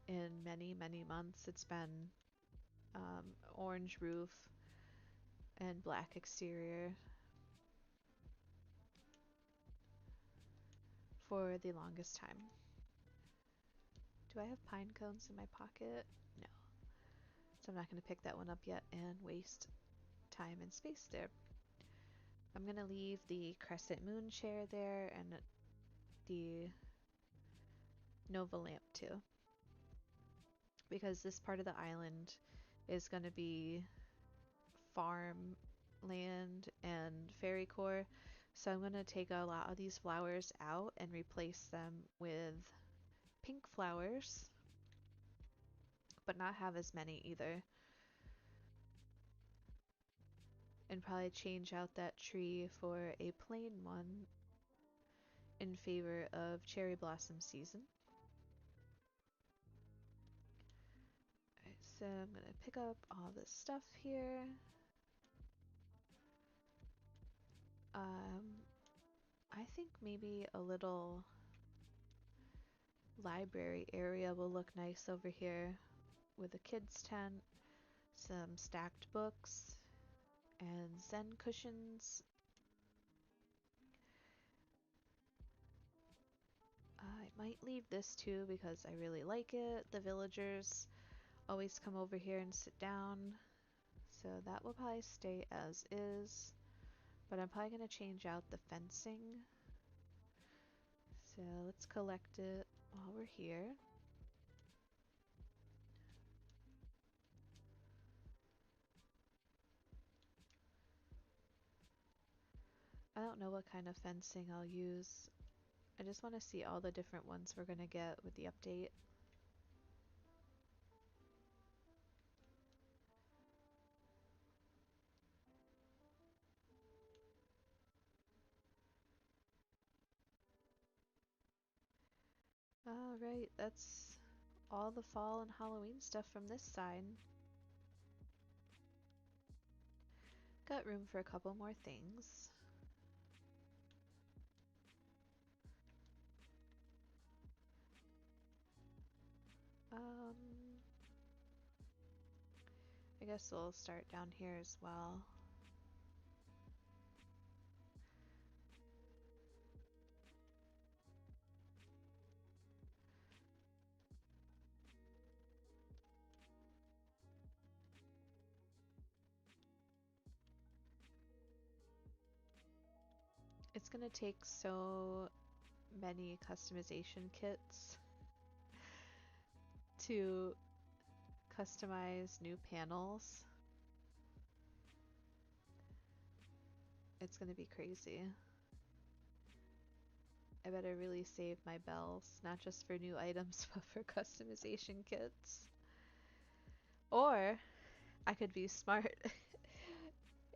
in many, many months. It's been orange roof and black exterior for the longest time. Do I have pine cones in my pocket? No. So I'm not going to pick that one up yet and waste time and space there. I'm going to leave the crescent moon chair there and the Nova lamp too. Because this part of the island is going to be farm land and fairy core. So I'm going to take a lot of these flowers out and replace them with pink flowers, but not have as many either. And probably change out that tree for a plain one in favor of cherry blossom season. Alright, so I'm gonna pick up all this stuff here. I think maybe a little library area will look nice over here with a kid's tent, some stacked books, and Zen cushions. I might leave this too because I really like it. The villagers always come over here and sit down. So that will probably stay as is. But I'm probably going to change out the fencing. So let's collect it while we're here. I don't know what kind of fencing I'll use. I just want to see all the different ones we're going to get with the update. Alright, that's all the fall and Halloween stuff from this side. Got room for a couple more things. I guess we'll start down here as well. It's gonna take so many customization kits to customize new panels. It's gonna be crazy. I better really save my bells, not just for new items, but for customization kits. Or I could be smart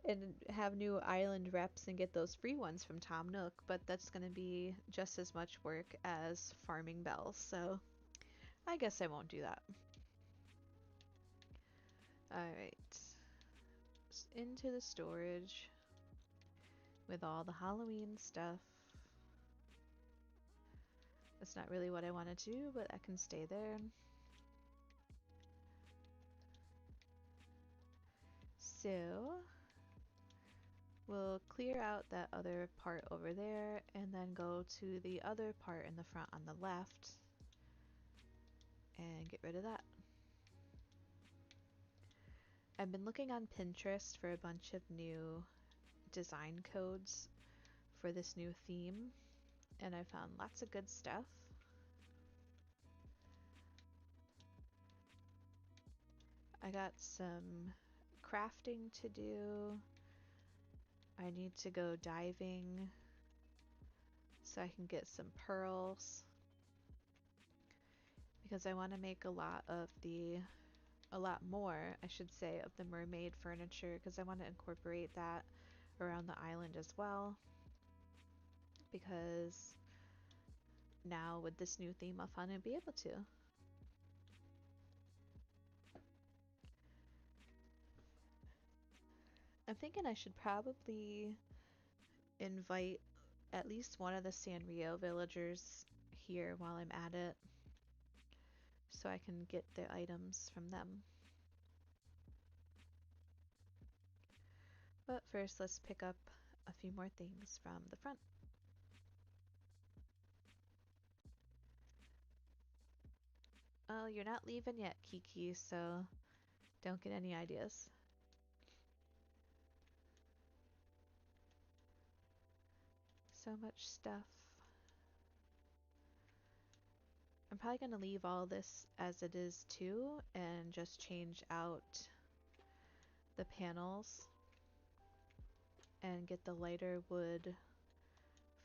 and have new island reps and get those free ones from Tom Nook, but that's gonna be just as much work as farming bells, so I guess I won't do that. Alright. Into the storage with all the Halloween stuff. That's not really what I wanted to do, but I can stay there. So we'll clear out that other part over there and then go to the other part in the front on the left and get rid of that. I've been looking on Pinterest for a bunch of new design codes for this new theme, and I found lots of good stuff. I got some crafting to do. I need to go diving so I can get some pearls because I want to make a lot more, I should say, of the mermaid furniture because I want to incorporate that around the island as well, because now with this new theme I'll finally be able to. I'm thinking I should probably invite at least one of the Sanrio villagers here while I'm at it so I can get the items from them. But first let's pick up a few more things from the front. Oh, you're not leaving yet, Kiki, so don't get any ideas. So much stuff. I'm probably going to leave all this as it is too and just change out the panels and get the lighter wood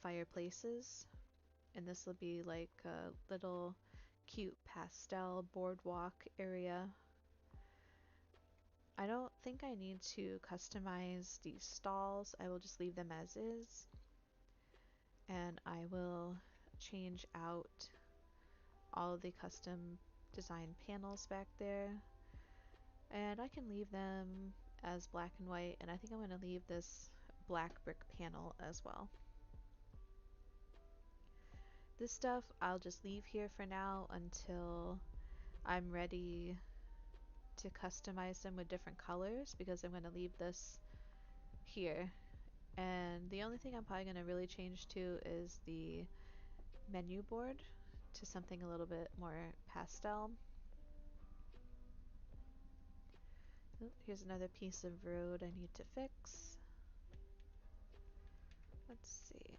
fireplaces. And this will be like a little cute pastel boardwalk area. I don't think I need to customize these stalls. I will just leave them as is. And I will change out all of the custom design panels back there. And I can leave them as black and white, and I think I'm going to leave this black brick panel as well. This stuff I'll just leave here for now until I'm ready to customize them with different colors, because I'm going to leave this here. And the only thing I'm probably going to really change to is the menu board, to something a little bit more pastel. Oh, here's another piece of road I need to fix. Let's see.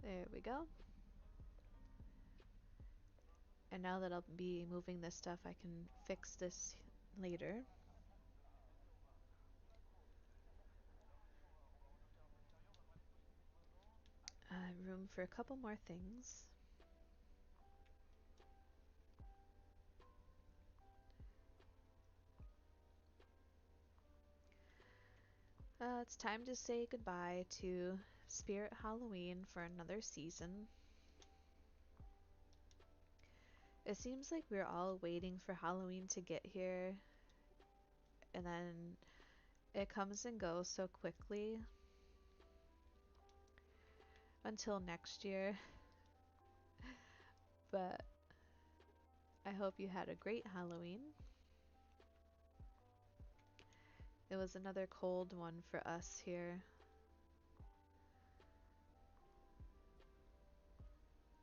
There we go. And now that I'll be moving this stuff, I can fix this later. Room for a couple more things. It's time to say goodbye to Spirit Halloween for another season. It seems like we're all waiting for Halloween to get here, and then it comes and goes so quickly until next year. But I hope you had a great Halloween. It was another cold one for us here.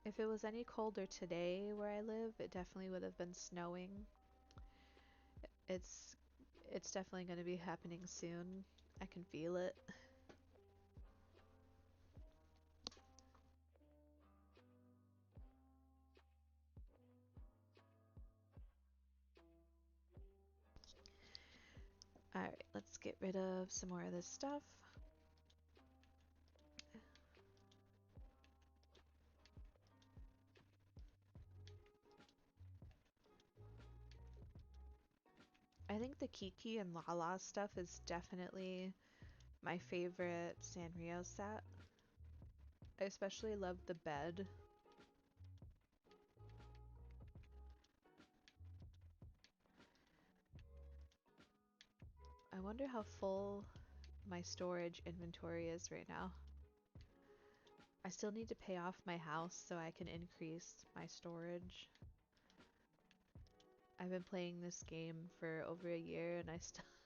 If it was any colder today where I live, it definitely would have been snowing. It's definitely going to be happening soon. I can feel it. Alright, let's get rid of some more of this stuff. I think the Kiki and Lala stuff is definitely my favorite Sanrio set. I especially love the bed. I wonder how full my storage inventory is right now. I still need to pay off my house so I can increase my storage. I've been playing this game for over a year and I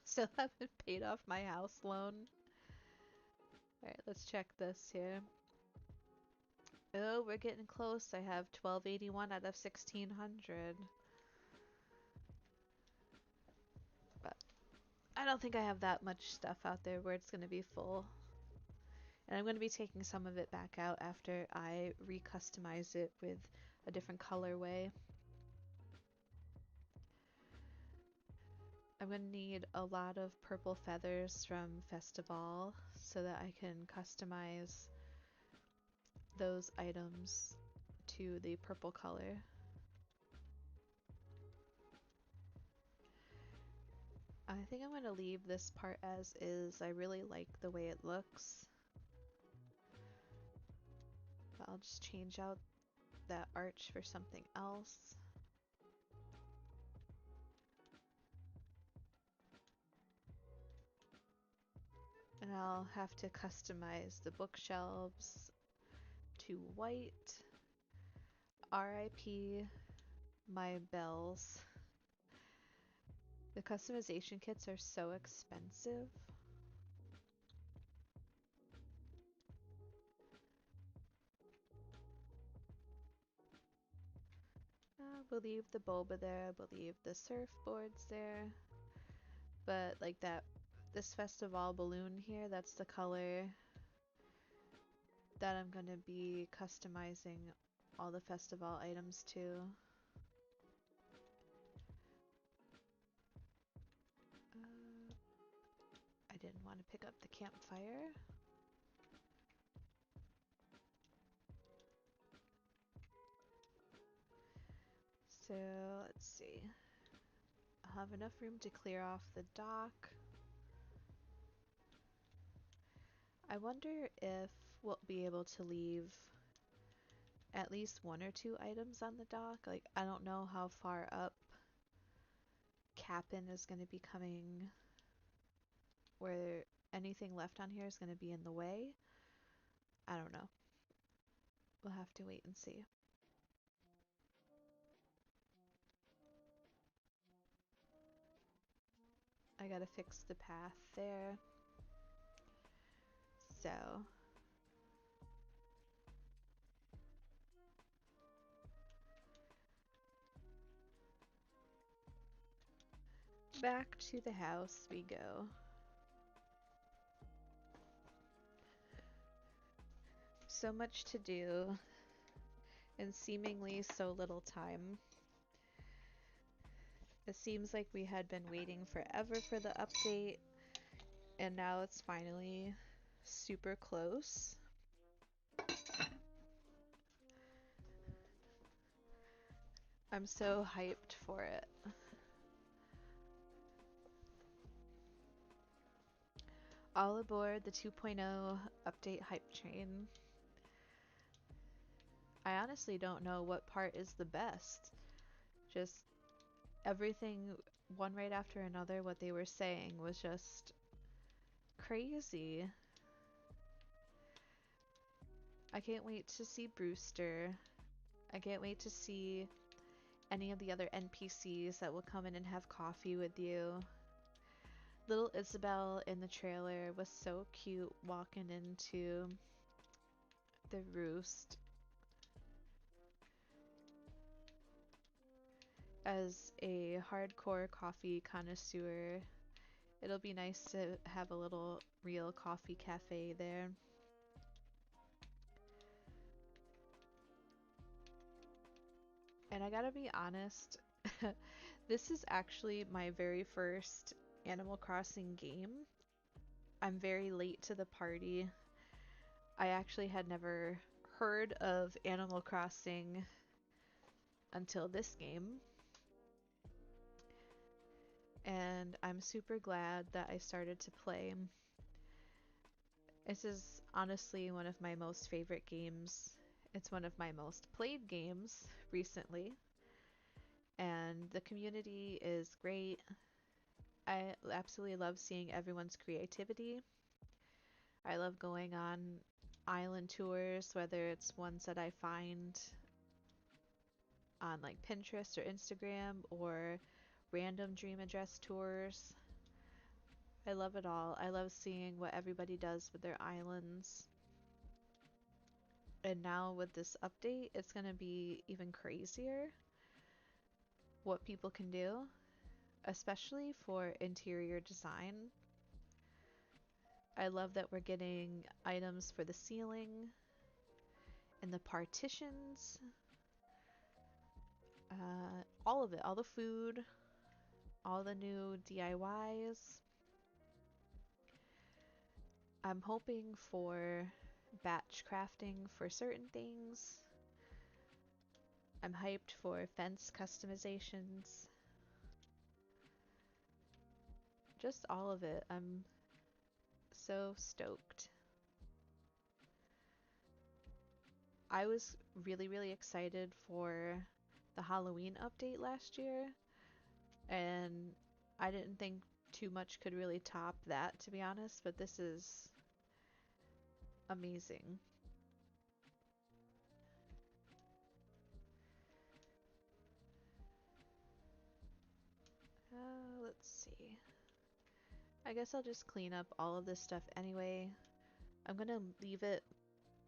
still haven't paid off my house loan. Alright, let's check this here. Oh, we're getting close. I have 1281 out of 1600. But I don't think I have that much stuff out there where it's going to be full. And I'm going to be taking some of it back out after I recustomize it with a different colorway. I'm going to need a lot of purple feathers from Festival so that I can customize those items to the purple color. I think I'm going to leave this part as is. I really like the way it looks. But I'll just change out that arch for something else. And I'll have to customize the bookshelves to white. RIP my bells. The customization kits are so expensive. We'll leave the boba there, we'll leave the surfboards there. But like this festival balloon here, that's the color that I'm gonna be customizing all the festival items to. I didn't want to pick up the campfire. So let's see. I'll have enough room to clear off the dock. I wonder if we'll be able to leave at least one or two items on the dock. Like, I don't know how far up Cap'n is going to be coming, where anything left on here is going to be in the way. I don't know. We'll have to wait and see. I gotta fix the path there. So, Back to the house we go. So much to do and seemingly so little time. It seems like we had been waiting forever for the update, and now it's finally super close. I'm so hyped for it. All aboard the 2.0 update hype train. I honestly don't know what part is the best. Just everything, one right after another, what they were saying was just crazy. I can't wait to see Brewster. I can't wait to see any of the other NPCs that will come in and have coffee with you. Little Isabelle in the trailer was so cute walking into the roost. As a hardcore coffee connoisseur, it'll be nice to have a little real coffee cafe there. And I gotta be honest, this is actually my very first Animal Crossing game. I'm very late to the party. I actually had never heard of Animal Crossing until this game. And I'm super glad that I started to play. This is honestly one of my most favorite games. It's one of my most played games recently. And the community is great. I absolutely love seeing everyone's creativity. I love going on island tours, whether it's ones that I find on like Pinterest or Instagram or random dream address tours. I love it all. I love seeing what everybody does with their islands. And now with this update, it's going to be even crazier what people can do, especially for interior design. I love that we're getting items for the ceiling and the partitions. All of it, all the food, all the new DIYs. I'm hoping for batch crafting for certain things. I'm hyped for fence customizations. Just all of it. I'm so stoked. I was really, really excited for the Halloween update last year, and I didn't think too much could really top that, to be honest, but this is amazing. Let's see. I guess I'll just clean up all of this stuff anyway. I'm gonna leave it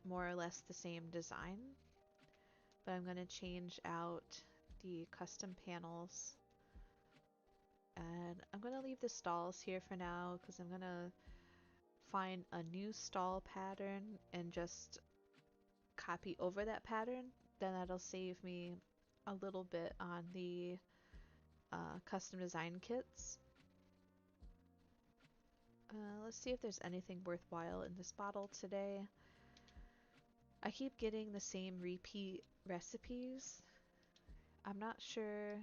more or less the same design, but I'm gonna change out the custom panels. And I'm gonna leave the stalls here for now because I'm gonna find a new stall pattern and just copy over that pattern. Then that'll save me a little bit on the custom design kits. Let's see if there's anything worthwhile in this bottle today. I keep getting the same repeat recipes. I'm not sure.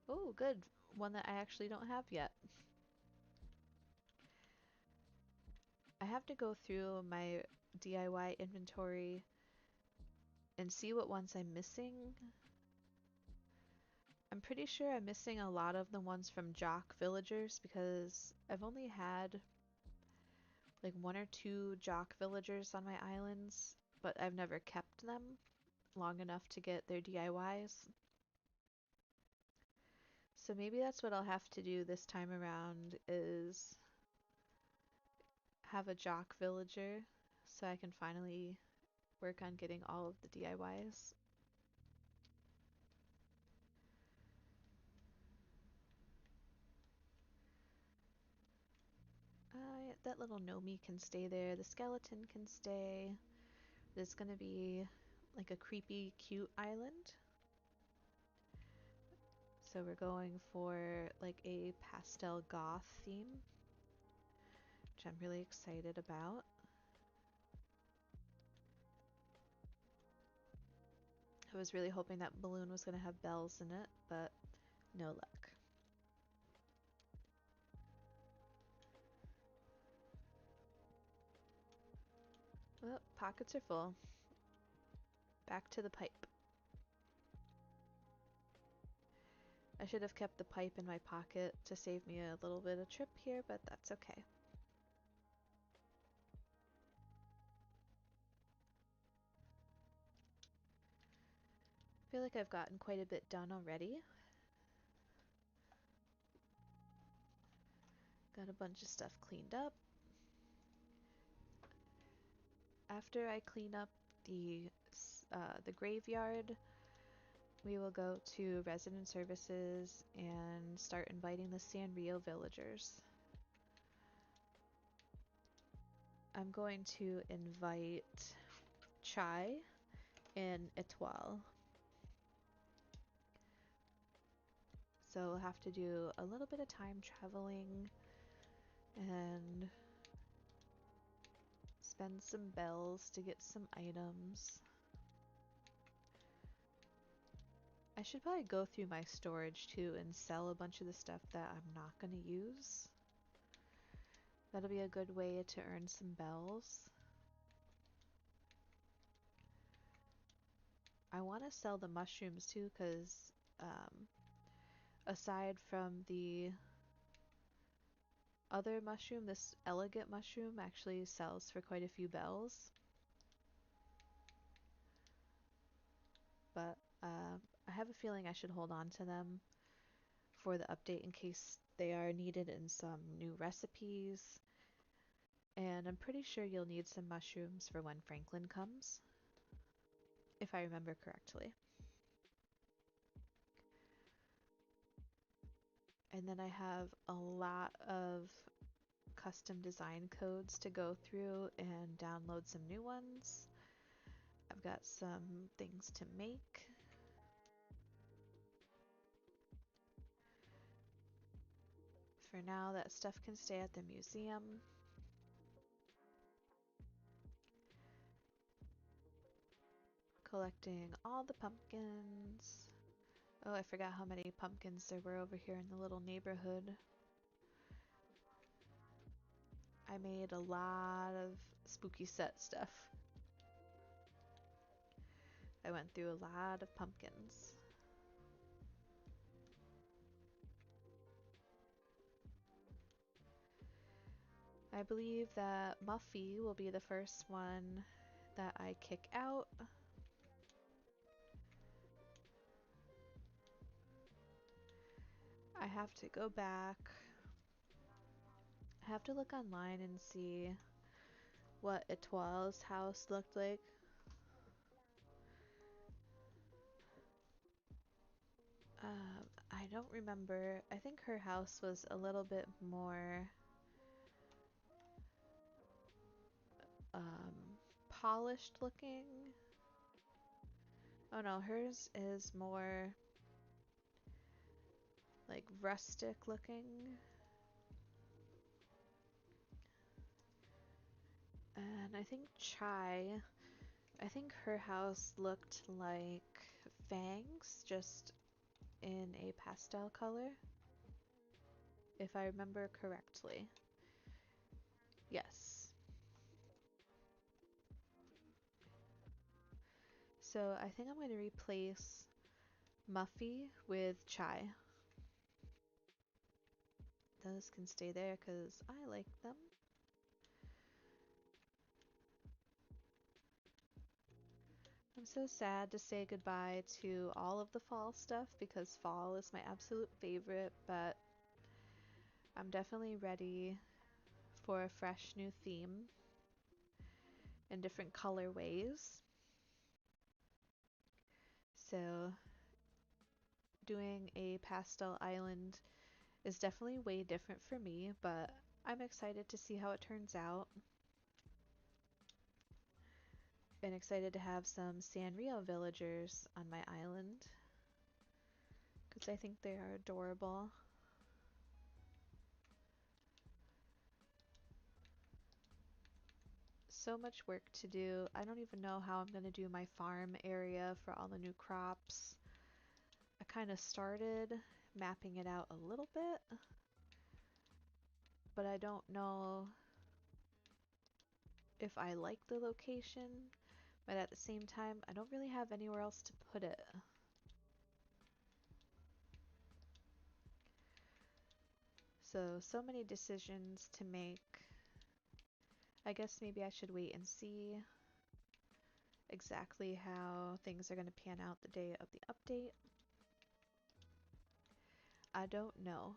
Oh, good. One that I actually don't have yet. I have to go through my DIY inventory and see what ones I'm missing. I'm pretty sure I'm missing a lot of the ones from Jock Villagers because I've only had like one or two Jock Villagers on my islands, but I've never kept them long enough to get their DIYs. So maybe that's what I'll have to do this time around is have a Jock Villager so I can finally work on getting all of the DIYs. that little Nomi can stay there. The skeleton can stay. There's gonna be like a creepy, cute island. So we're going for like a pastel goth theme, which I'm really excited about. I was really hoping that balloon was going to have bells in it, but no luck. Well, pockets are full. Back to the pipe. I should have kept the pipe in my pocket to save me a little bit of trip here, but that's okay. I feel like I've gotten quite a bit done already. Got a bunch of stuff cleaned up. After I clean up the graveyard, we will go to resident services and start inviting the Sanrio villagers. I'm going to invite Chai and Etoile. So we'll have to do a little bit of time traveling and spend some bells to get some items. I should probably go through my storage too and sell a bunch of the stuff that I'm not going to use. That'll be a good way to earn some bells. I want to sell the mushrooms too because aside from the other mushroom, this elegant mushroom actually sells for quite a few bells. But I have a feeling I should hold on to them for the update in case they are needed in some new recipes. And I'm pretty sure you'll need some mushrooms for when Franklin comes, if I remember correctly. And then I have a lot of custom design codes to go through and download some new ones. I've got some things to make. For now, that stuff can stay at the museum. Collecting all the pumpkins. Oh, I forgot how many pumpkins there were over here in the little neighborhood. I made a lot of spooky set stuff. I went through a lot of pumpkins. I believe that Muffy will be the first one that I kick out. I have to go back. I have to look online and see what Etoile's house looked like. I don't remember. I think her house was a little bit more polished looking. Oh no, hers is more like rustic looking. And I think I think her house looked like Fang's, just in a pastel color, if I remember correctly. Yes. So I think I'm going to replace Muffy with Chai. Those can stay there because I like them. I'm so sad to say goodbye to all of the fall stuff because fall is my absolute favorite, but I'm definitely ready for a fresh new theme in different colorways. So doing a pastel island is definitely way different for me, but I'm excited to see how it turns out. And excited to have some Sanrio villagers on my island. Because I think they are adorable. So much work to do. I don't even know how I'm going to do my farm area for all the new crops. I kind of started mapping it out a little bit, but I don't know if I like the location, but at the same time, I don't really have anywhere else to put it. So many decisions to make. I guess maybe I should wait and see exactly how things are going to pan out the day of the update. I don't know.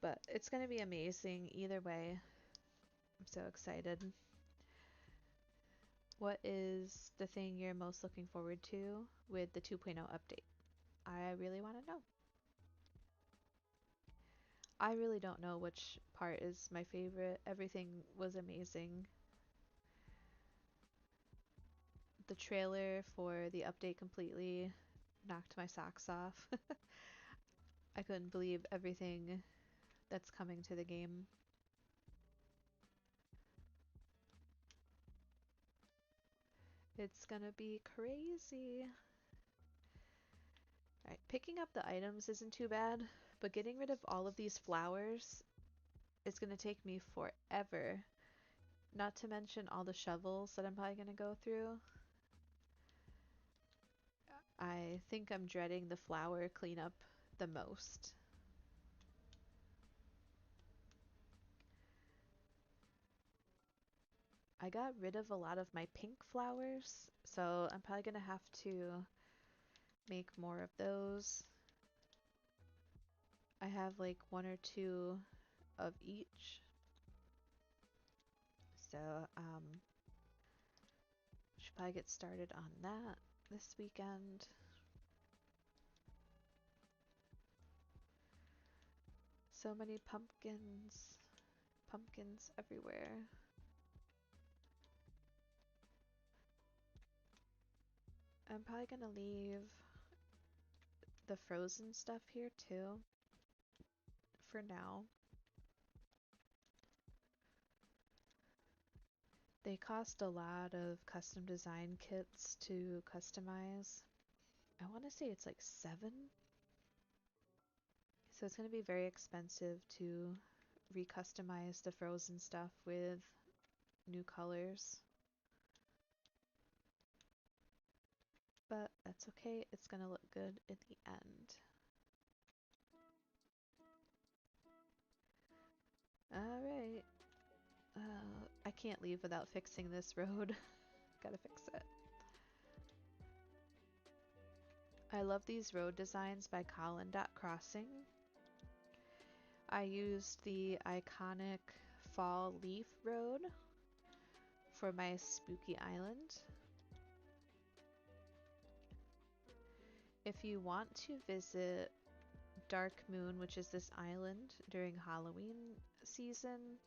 But it's going to be amazing either way. I'm so excited. What is the thing you're most looking forward to with the 2.0 update? I really want to know. I really don't know which part is my favorite. Everything was amazing. The trailer for the update completely knocked my socks off. I couldn't believe everything that's coming to the game. It's gonna be crazy. Alright, picking up the items isn't too bad, but getting rid of all of these flowers is gonna take me forever. Not to mention all the shovels that I'm probably gonna go through. I think I'm dreading the flower cleanup the most. I got rid of a lot of my pink flowers, so I'm probably gonna have to make more of those. I have like one or two of each. So, should probably get started on that this weekend. So many pumpkins. Pumpkins everywhere. I'm probably gonna leave the frozen stuff here too for now. They cost a lot of custom design kits to customize. I want to say it's like 7. So it's going to be very expensive to recustomize the frozen stuff with new colors. But that's okay, it's going to look good in the end. Alright. I can't leave without fixing this road. Gotta fix it. I love these road designs by Colin.Crossing. I used the iconic fall leaf road for my spooky island. If you want to visit Dark Moon, which is this island during Halloween season,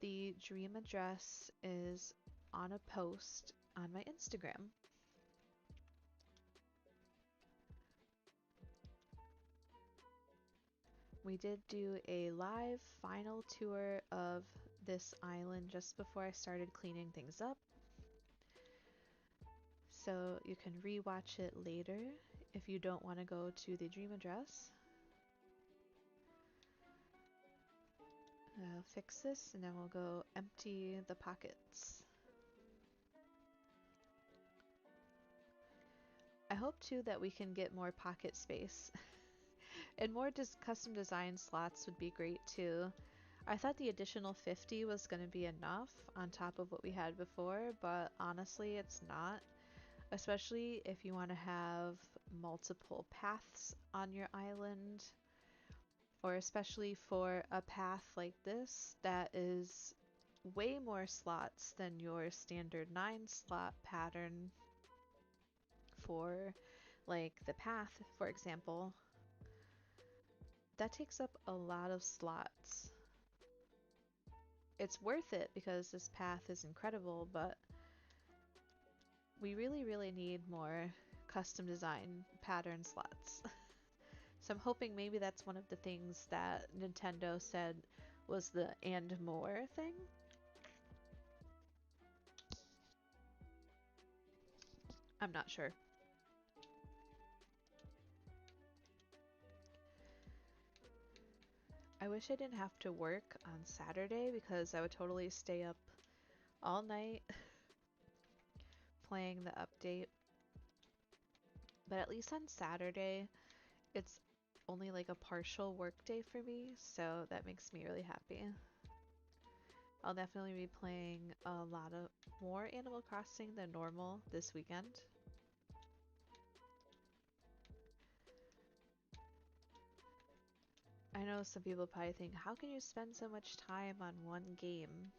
the dream address is on a post on my Instagram. We did do a live final tour of this island just before I started cleaning things up. So you can rewatch it later if you don't want to go to the dream address. I'll fix this and then we'll go empty the pockets. I hope too that we can get more pocket space. And more custom design slots would be great too. I thought the additional 50 was going to be enough on top of what we had before, but honestly it's not. Especially if you want to have multiple paths on your island, or especially for a path like this that is way more slots than your standard 9 slot pattern for like the path, for example. That takes up a lot of slots. It's worth it because this path is incredible, but we really need more custom design pattern slots. So I'm hoping maybe that's one of the things that Nintendo said was the and more thing. I'm not sure. I wish I didn't have to work on Saturday because I would totally stay up all night playing the update. But at least on Saturday, it's only like a partial work day for me, so that makes me really happy. I'll definitely be playing a lot of more Animal Crossing than normal this weekend. I know some people probably think, how can you spend so much time on one game?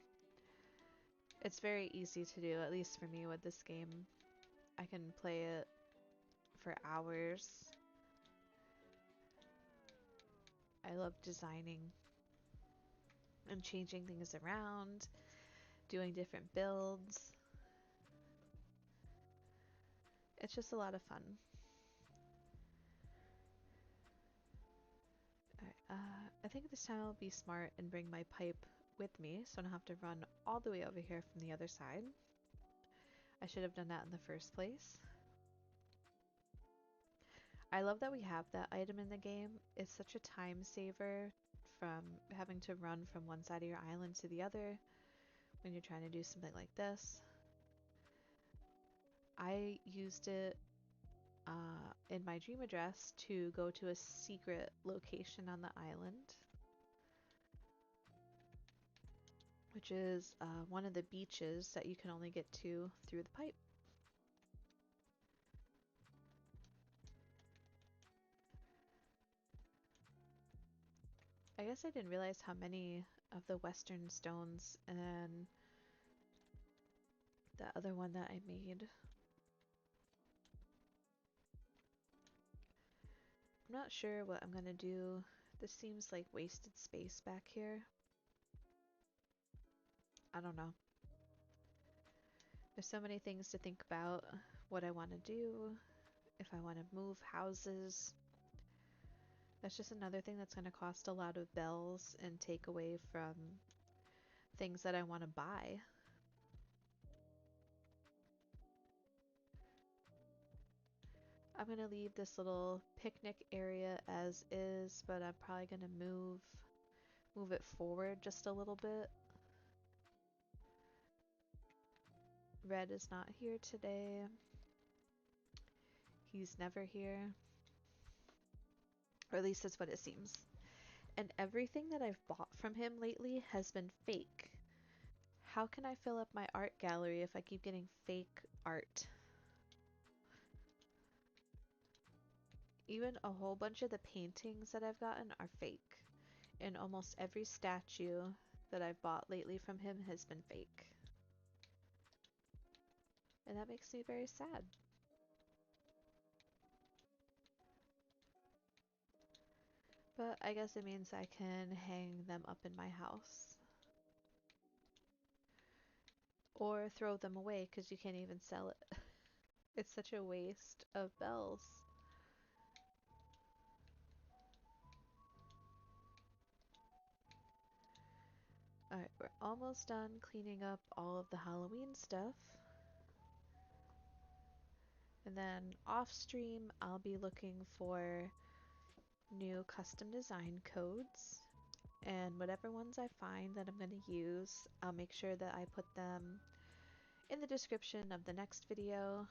It's very easy to do, at least for me with this game. I can play it for hours. I love designing and changing things around, doing different builds. It's just a lot of fun. Alright, I think this time I'll be smart and bring my pipe with me so I don't have to run all the way over here from the other side. I should have done that in the first place. I love that we have that item in the game. It's such a time saver from having to run from one side of your island to the other when you're trying to do something like this. I used it in my dream address to go to a secret location on the island, which is one of the beaches that you can only get to through the pipe. I guess I didn't realize how many of the western stones and the other one that I made. I'm not sure what I'm gonna do. This seems like wasted space back here. I don't know. There's so many things to think about. What I want to do, if I want to move houses. That's just another thing that's going to cost a lot of bells and take away from things that I want to buy. I'm going to leave this little picnic area as is, but I'm probably going to move it forward just a little bit. Red is not here today. He's never here. Or at least that's what it seems. And everything that I've bought from him lately has been fake. How can I fill up my art gallery if I keep getting fake art? Even a whole bunch of the paintings that I've gotten are fake. And almost every statue that I've bought lately from him has been fake. And that makes me very sad. But I guess it means I can hang them up in my house. Or throw them away because you can't even sell it. It's such a waste of bells. Alright, we're almost done cleaning up all of the Halloween stuff. And then off stream, I'll be looking for new custom design codes. And whatever ones I find that I'm going to use, I'll make sure that I put them in the description of the next video.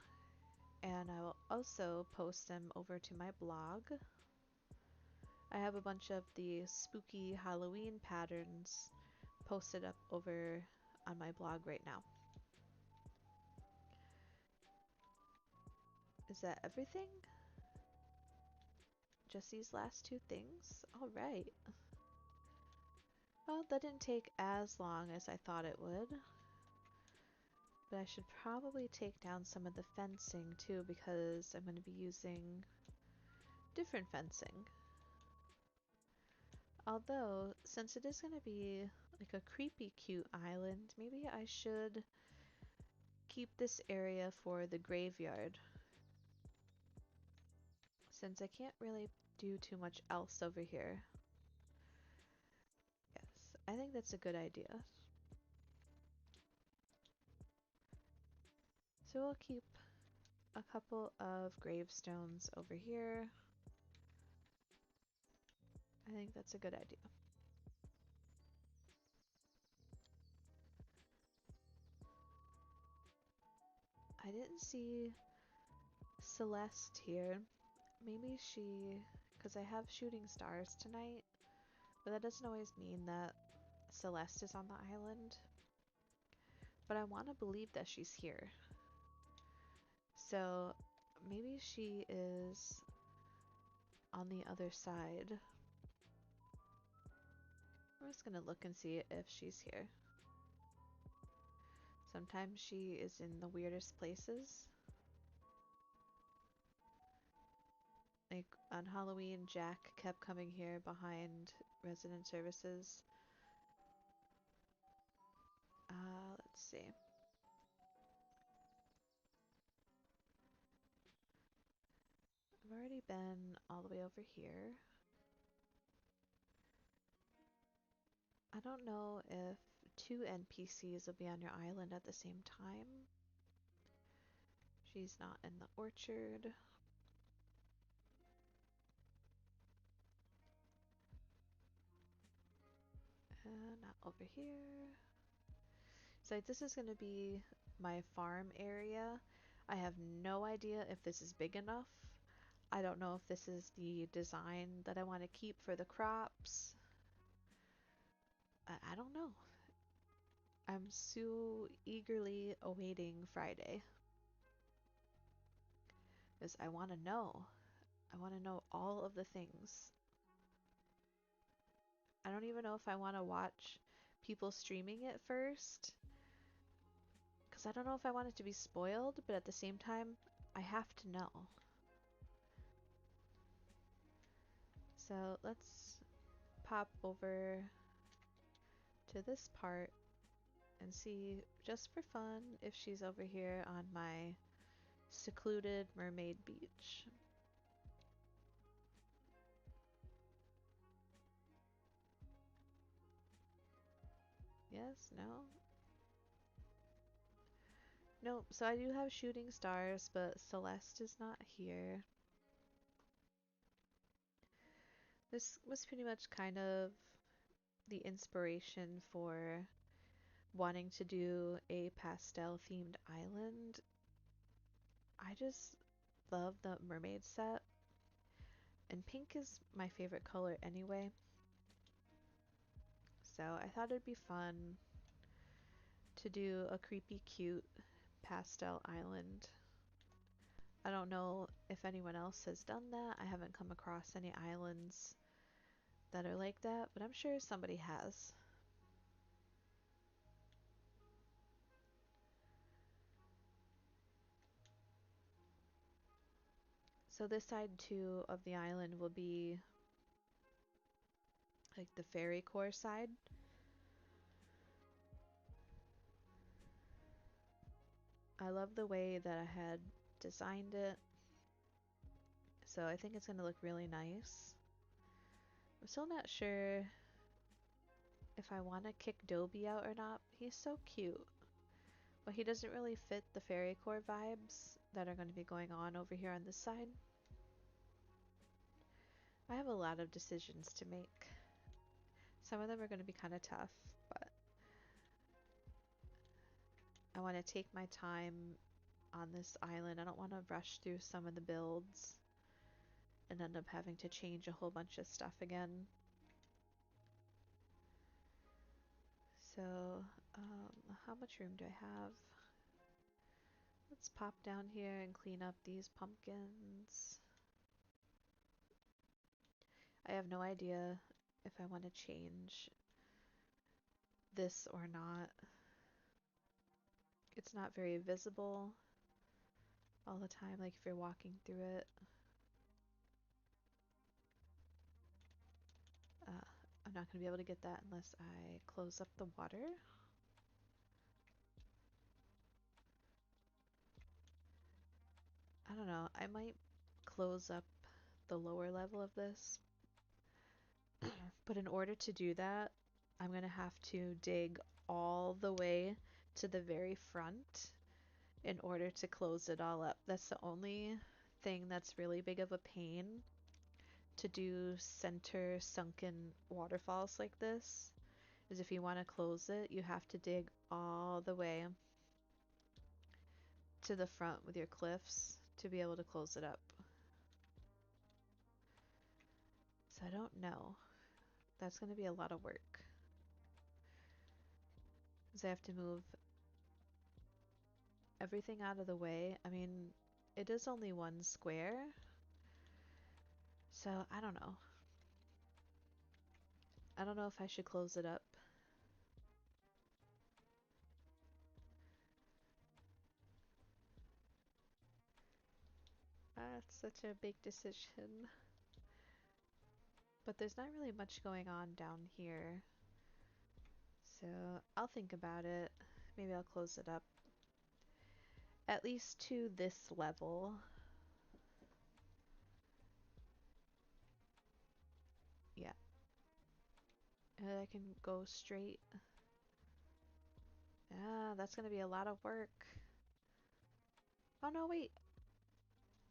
And I will also post them over to my blog. I have a bunch of the spooky Halloween patterns posted up over on my blog right now. Is that everything? Just these last two things? Alright. Well, that didn't take as long as I thought it would. But I should probably take down some of the fencing too because I'm going to be using different fencing. Although, since it is going to be like a creepy cute island, maybe I should keep this area for the graveyard. Since I can't really do too much else over here. Yes, I think that's a good idea. So we'll keep a couple of gravestones over here. I think that's a good idea. I didn't see Celeste here. Maybe she, because I have shooting stars tonight, but that doesn't always mean that Celeste is on the island. But I want to believe that she's here. So maybe she is on the other side. I'm just gonna look and see if she's here. Sometimes she is in the weirdest places. Like on Halloween, Jack kept coming here behind resident services. Let's see. I've already been all the way over here. I don't know if two NPCs will be on your island at the same time. She's not in the orchard. Not over here. So this is going to be my farm area. I have no idea if this is big enough. I don't know if this is the design that I want to keep for the crops. I don't know. I'm so eagerly awaiting Friday. Because I want to know. I want to know all of the things. I don't even know if I want to watch people streaming it first. Because I don't know if I want it to be spoiled, but at the same time, I have to know. So let's pop over to this part and see, just for fun, if she's over here on my secluded mermaid beach. Yes? No? Nope, so I do have shooting stars, but Celeste is not here. This was pretty much kind of the inspiration for wanting to do a pastel themed island. I just love the mermaid set, and pink is my favorite color anyway. So I thought it'd be fun to do a creepy cute pastel island. I don't know if anyone else has done that. I haven't come across any islands that are like that, but I'm sure somebody has. So this side too of the island will be like the fairy core side. I love the way that I had designed it. So I think it's going to look really nice. I'm still not sure if I want to kick Dobie out or not. He's so cute. But he doesn't really fit the fairy core vibes that are going to be going on over here on this side. I have a lot of decisions to make. Some of them are going to be kind of tough, but I want to take my time on this island. I don't want to rush through some of the builds and end up having to change a whole bunch of stuff again. So, how much room do I have? Let's pop down here and clean up these pumpkins. I have no idea if I want to change this or not. It's not very visible all the time, like if you're walking through it. I'm not going to be able to get that unless I close up the water. I don't know, I might close up the lower level of this, but in order to do that, I'm going to have to dig all the way to the very front in order to close it all up. That's the only thing that's really big of a pain to do center sunken waterfalls like this, is if you want to close it, you have to dig all the way to the front with your cliffs to be able to close it up. So I don't know. That's going to be a lot of work. Because I have to move everything out of the way. I mean, it is only one square. So I don't know. I don't know if I should close it up. That's such a big decision. But there's not really much going on down here. So I'll think about it. Maybe I'll close it up. At least to this level. Yeah. And I can go straight. Ah, that's gonna be a lot of work. Oh no, wait.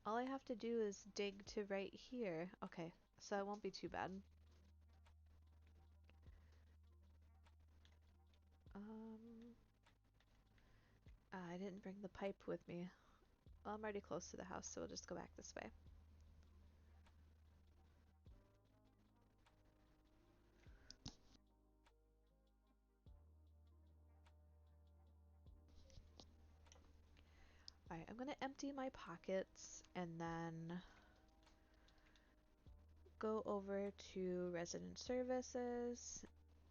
All I have to do is dig to right here. Okay, so it won't be too bad. I didn't bring the pipe with me. Well, I'm already close to the house, so we'll just go back this way. Alright, I'm gonna empty my pockets and then go over to resident services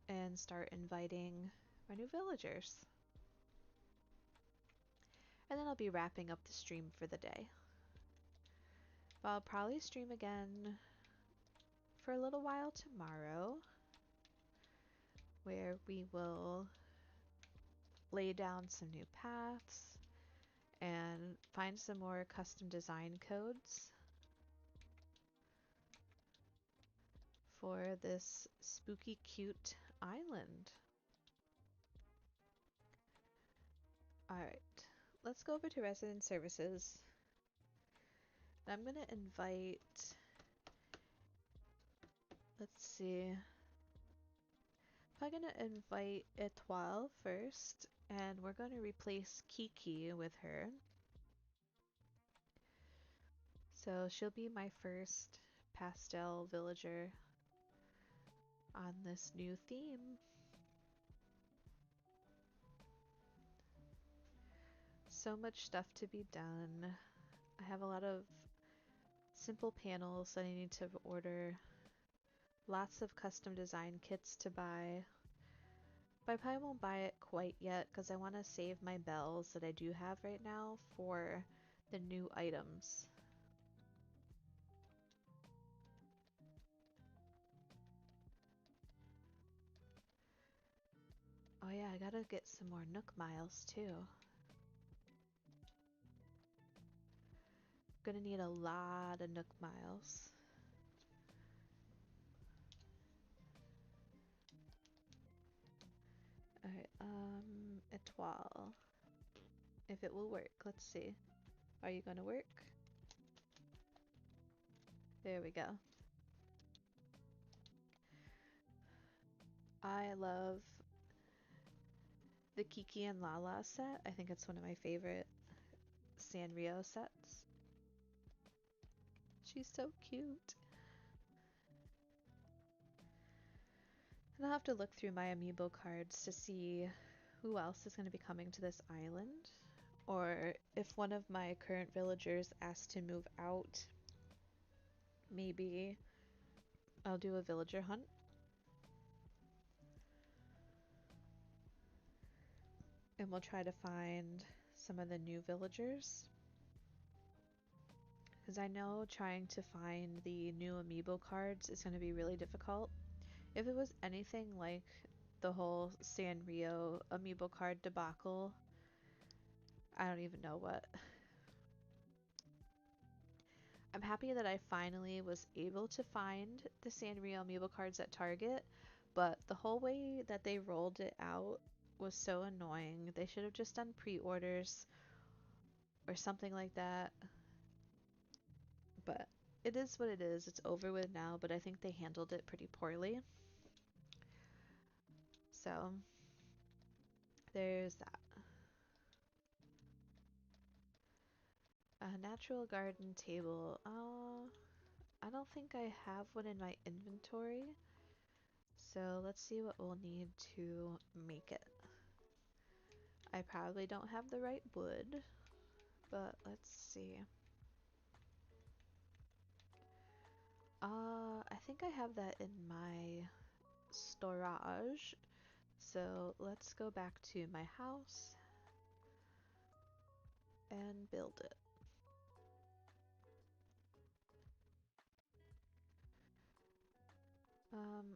and start inviting my new villagers. And then I'll be wrapping up the stream for the day. But I'll probably stream again for a little while tomorrow, where we will lay down some new paths and find some more custom design codes for this spooky cute island. Alright, let's go over to resident services. I'm gonna invite, let's see, I'm gonna invite Etoile first, and we're gonna replace Kiki with her. So she'll be my first pastel villager on this new theme. So much stuff to be done. I have a lot of simple panels that I need to order. Lots of custom design kits to buy. But I probably won't buy it quite yet because I want to save my bells that I do have right now for the new items. Oh yeah, I gotta get some more Nook miles too. Gonna need a lot of Nook miles. Alright, Etoile. If it will work, let's see. Are you gonna work? There we go. I love the Kiki and Lala set. I think it's one of my favorite Sanrio sets. She's so cute. And I'll have to look through my amiibo cards to see who else is going to be coming to this island. Or if one of my current villagers asks to move out, maybe I'll do a villager hunt. And we'll try to find some of the new villagers. Because I know trying to find the new amiibo cards is going to be really difficult. If it was anything like the whole Sanrio amiibo card debacle, I don't even know what. I'm happy that I finally was able to find the Sanrio amiibo cards at Target, but the whole way that they rolled it out was so annoying. They should have just done pre-orders or something like that. But it is what it is. It's over with now, but I think they handled it pretty poorly. So there's that. A natural garden table. I don't think I have one in my inventory. So let's see what we'll need to make it. I probably don't have the right wood, but let's see. I think I have that in my storage. So let's go back to my house and build it.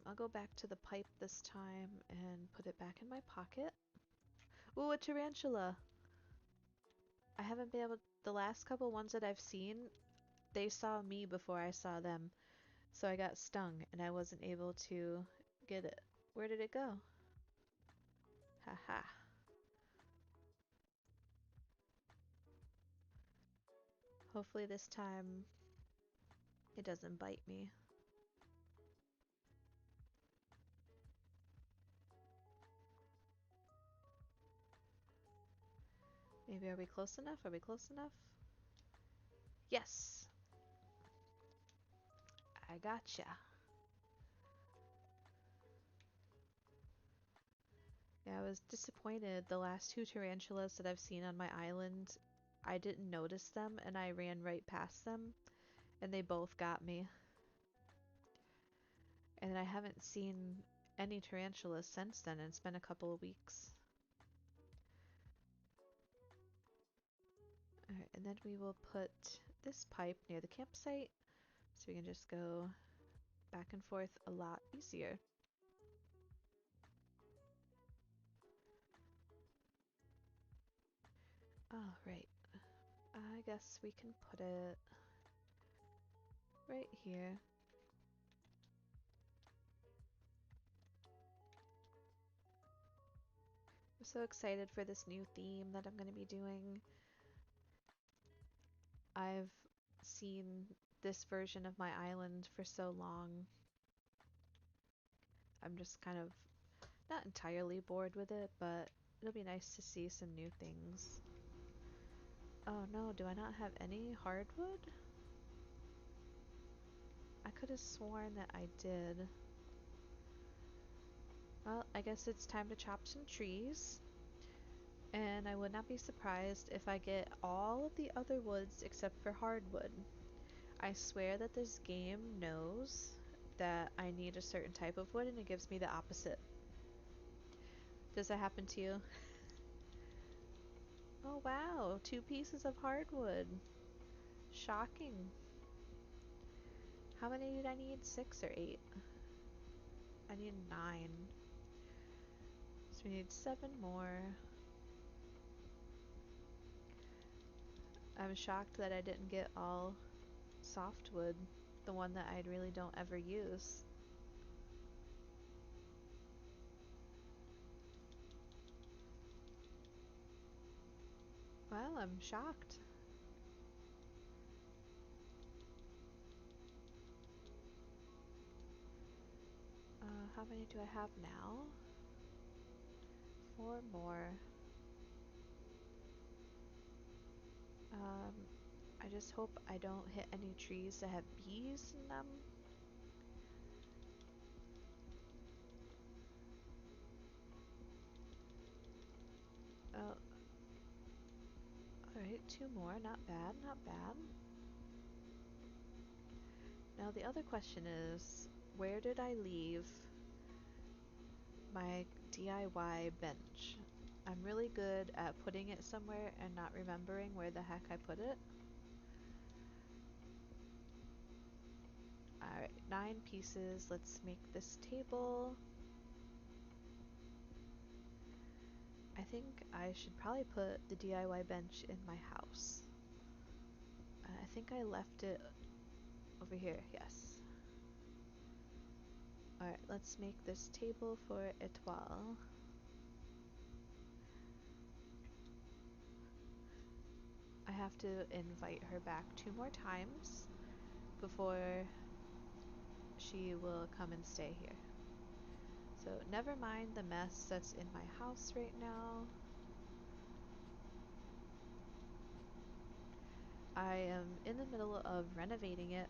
I'll go back to the pipe this time and put it back in my pocket. Ooh, a tarantula! I haven't been able, the last couple ones that I've seen, they saw me before I saw them. So I got stung and I wasn't able to get it. Where did it go? Haha. Hopefully this time it doesn't bite me. Maybe are we close enough? Are we close enough? Yes! I gotcha. Yeah, I was disappointed. The last two tarantulas that I've seen on my island, I didn't notice them and I ran right past them and they both got me. And I haven't seen any tarantulas since then, and it's been a couple of weeks. Alright, and then we will put this pipe near the campsite so we can just go back and forth a lot easier. Alright, I guess we can put it right here. I'm so excited for this new theme that I'm going to be doing. I've seen this version of my island for so long. I'm just kind of not entirely bored with it, but it'll be nice to see some new things. Oh no, do I not have any hardwood? I could have sworn that I did. Well, I guess it's time to chop some trees. And I would not be surprised if I get all of the other woods except for hardwood. I swear that this game knows that I need a certain type of wood and it gives me the opposite. Does that happen to you? Oh wow, 2 pieces of hardwood. Shocking. How many did I need? 6 or 8? I need 9. So we need 7 more. I'm shocked that I didn't get all softwood, the one that I really don't ever use. Well, I'm shocked. How many do I have now? 4 more. Um, I just hope I don't hit any trees that have bees in them. Oh, alright, 2 more. Not bad, not bad. Now the other question is, where did I leave my DIY bench? I'm really good at putting it somewhere and not remembering where the heck I put it. Alright, Alright, 9 pieces. Let's make this table. I think I should probably put the DIY bench in my house. I think I left it over here, yes. Alright, let's make this table for Etoile. I have to invite her back 2 more times before she will come and stay here. So never mind the mess that's in my house right now. I am in the middle of renovating it,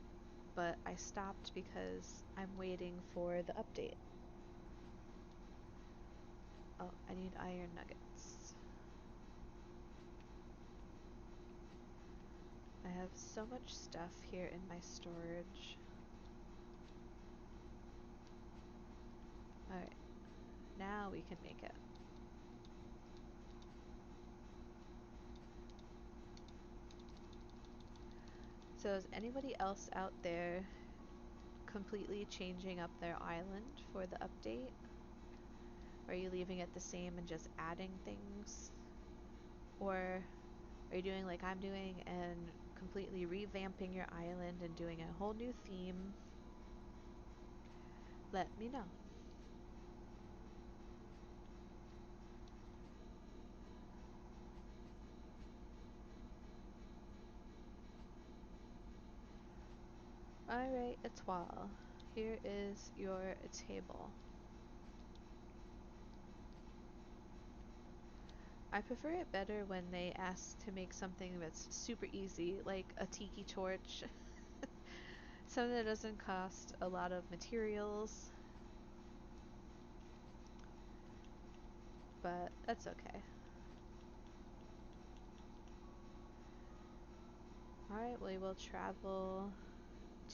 but I stopped because I'm waiting for the update. Oh, I need iron nuggets. I have so much stuff here in my storage. Alright, now we can make it. So is anybody else out there completely changing up their island for the update? Or are you leaving it the same and just adding things? Or are you doing like I'm doing and completely revamping your island and doing a whole new theme? Let me know. Alright, Etoile. Here is your table. I prefer it better when they ask to make something that's super easy, like a tiki torch. Something that doesn't cost a lot of materials. But that's okay. Alright, we will travel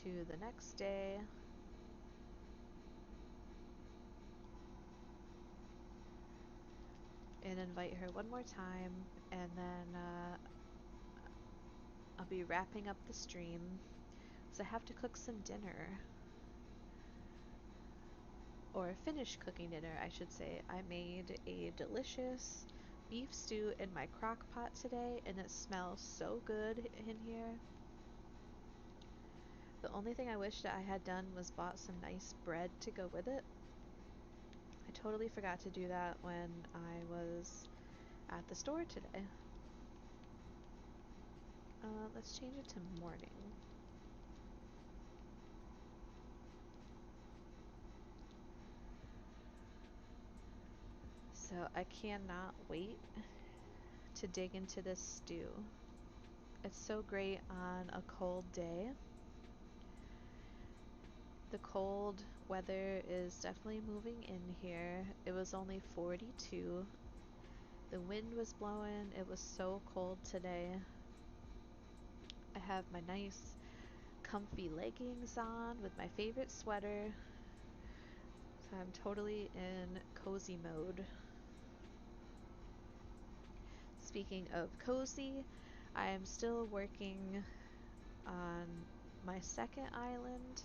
to the next day. And invite her one more time, and then I'll be wrapping up the stream. So I have to cook some dinner. Or finish cooking dinner, I should say. I made a delicious beef stew in my crock pot today, and it smells so good in here. The only thing I wish that I had done was bought some nice bread to go with it. I totally forgot to do that when I was at the store today. Let's change it to morning. So I cannot wait to dig into this stew. It's so great on a cold day. The cold weather is definitely moving in here. It was only 42. The wind was blowing. It was so cold today. I have my nice comfy leggings on with my favorite sweater. So I'm totally in cozy mode. Speaking of cozy, I am still working on my second island,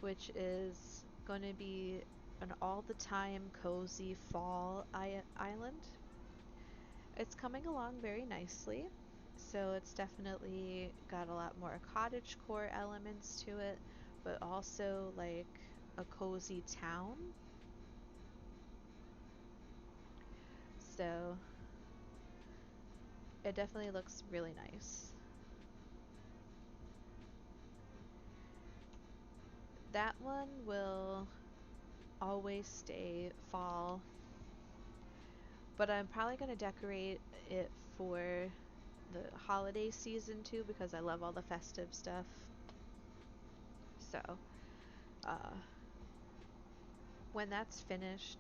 which is going to be an all the time cozy fall island. It's coming along very nicely, so it's definitely got a lot more cottagecore elements to it, but also like a cozy town. So it definitely looks really nice. That one will always stay fall, but I'm probably going to decorate it for the holiday season too because I love all the festive stuff. So, uh, when that's finished,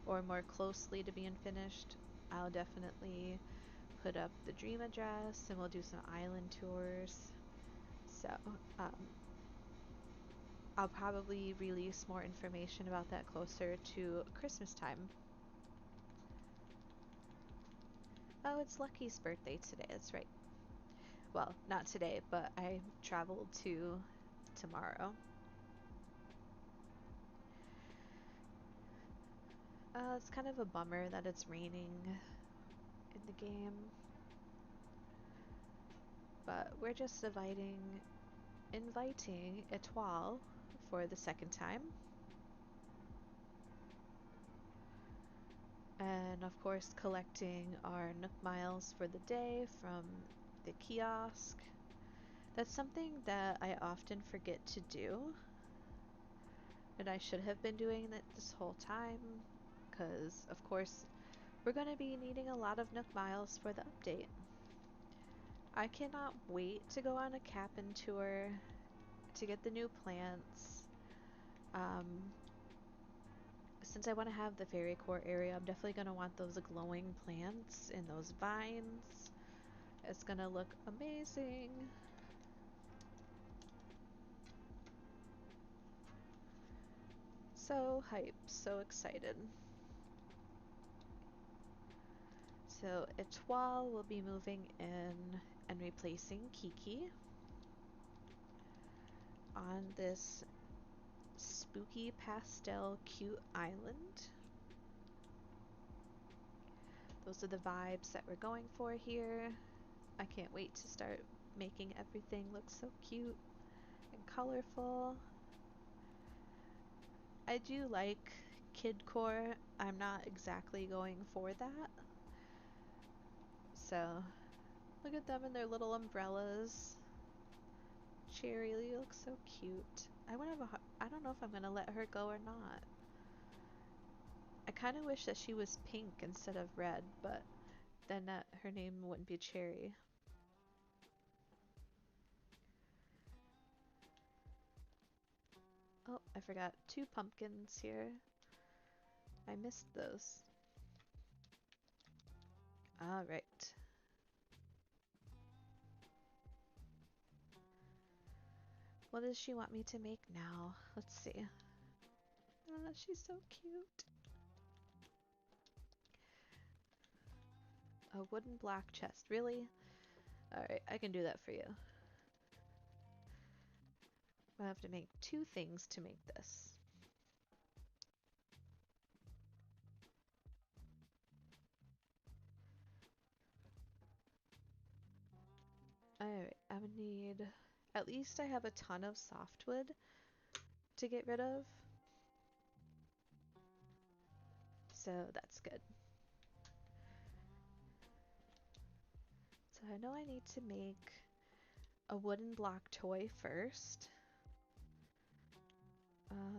or more closely to being finished, I'll definitely put up the dream address and we'll do some island tours. So, um, I'll probably release more information about that closer to Christmas time. Oh, it's Lucky's birthday today, that's right. Well, not today, but I traveled to tomorrow. It's kind of a bummer that it's raining in the game, but we're just inviting Etoile for the second time. And of course collecting our Nook Miles for the day from the kiosk. That's something that I often forget to do, and I should have been doing that this whole time, because of course we're going to be needing a lot of Nook Miles for the update. I cannot wait to go on a Cap'n tour to get the new plants. Since I want to have the Fairy Court area, I'm definitely going to want those glowing plants and those vines. It's going to look amazing. So hype, so excited. So Etoile will be moving in and replacing Kiki on this spooky pastel cute island. Those are the vibes that we're going for here. I can't wait to start making everything look so cute and colorful. I do like kidcore. I'm not exactly going for that. So look at them in their little umbrellas. Cherry, you look so cute. I don't know if I'm gonna let her go or not. I kind of wish that she was pink instead of red, but then her name wouldn't be Cherry. Oh, I forgot 2 pumpkins here. I missed those. Alright. What does she want me to make now? Let's see. She's so cute. A wooden black chest. Really? Alright, I can do that for you. I have to make 2 things to make this. Alright, I would need... At least I have a ton of softwood to get rid of. So that's good. So I know I need to make a wooden block toy first.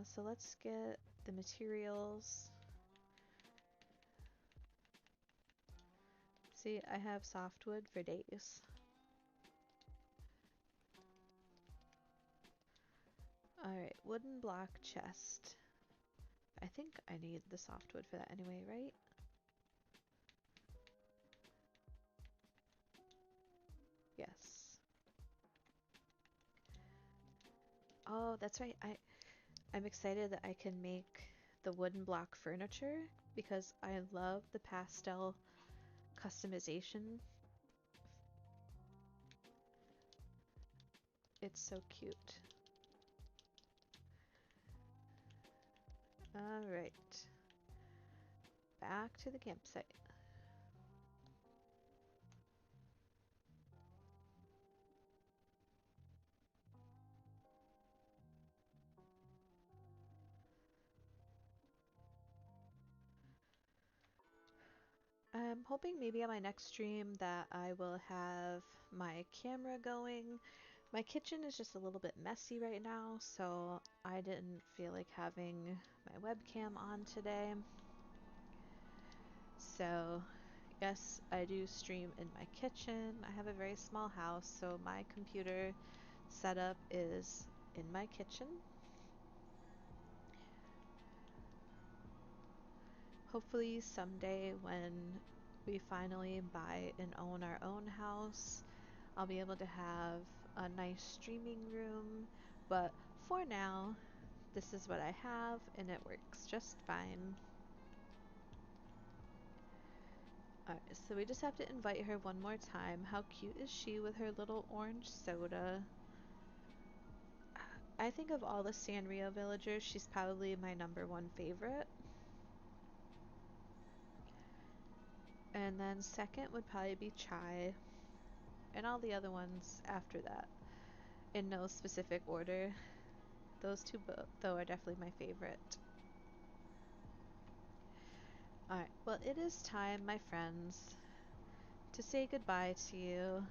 So let's get the materials. See, I have softwood for days. Alright, wooden block chest. I think I need the softwood for that anyway, right? Yes. Oh, that's right. I'm excited that I can make the wooden block furniture because I love the pastel customization. It's so cute. Alright. Back to the campsite. I'm hoping maybe on my next stream that I will have my camera going. My kitchen is just a little bit messy right now, so I didn't feel like having my webcam on today. So, yes, I do stream in my kitchen. I have a very small house, so my computer setup is in my kitchen. Hopefully someday when we finally buy and own our own house, I'll be able to have a nice streaming room, but for now, this is what I have and it works just fine. Alright, so we just have to invite her one more time. How cute is she with her little orange soda? I think of all the Sanrio villagers, she's probably my #1 favorite. And then second would probably be chai, and all the other ones after that, in no specific order. Those two, though, are definitely my favorite. Alright, well, it is time, my friends, to say goodbye to you.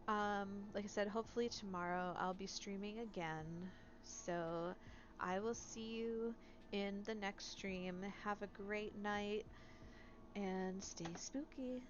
Like I said, hopefully tomorrow I'll be streaming again. So I will see you in the next stream. Have a great night and stay spooky.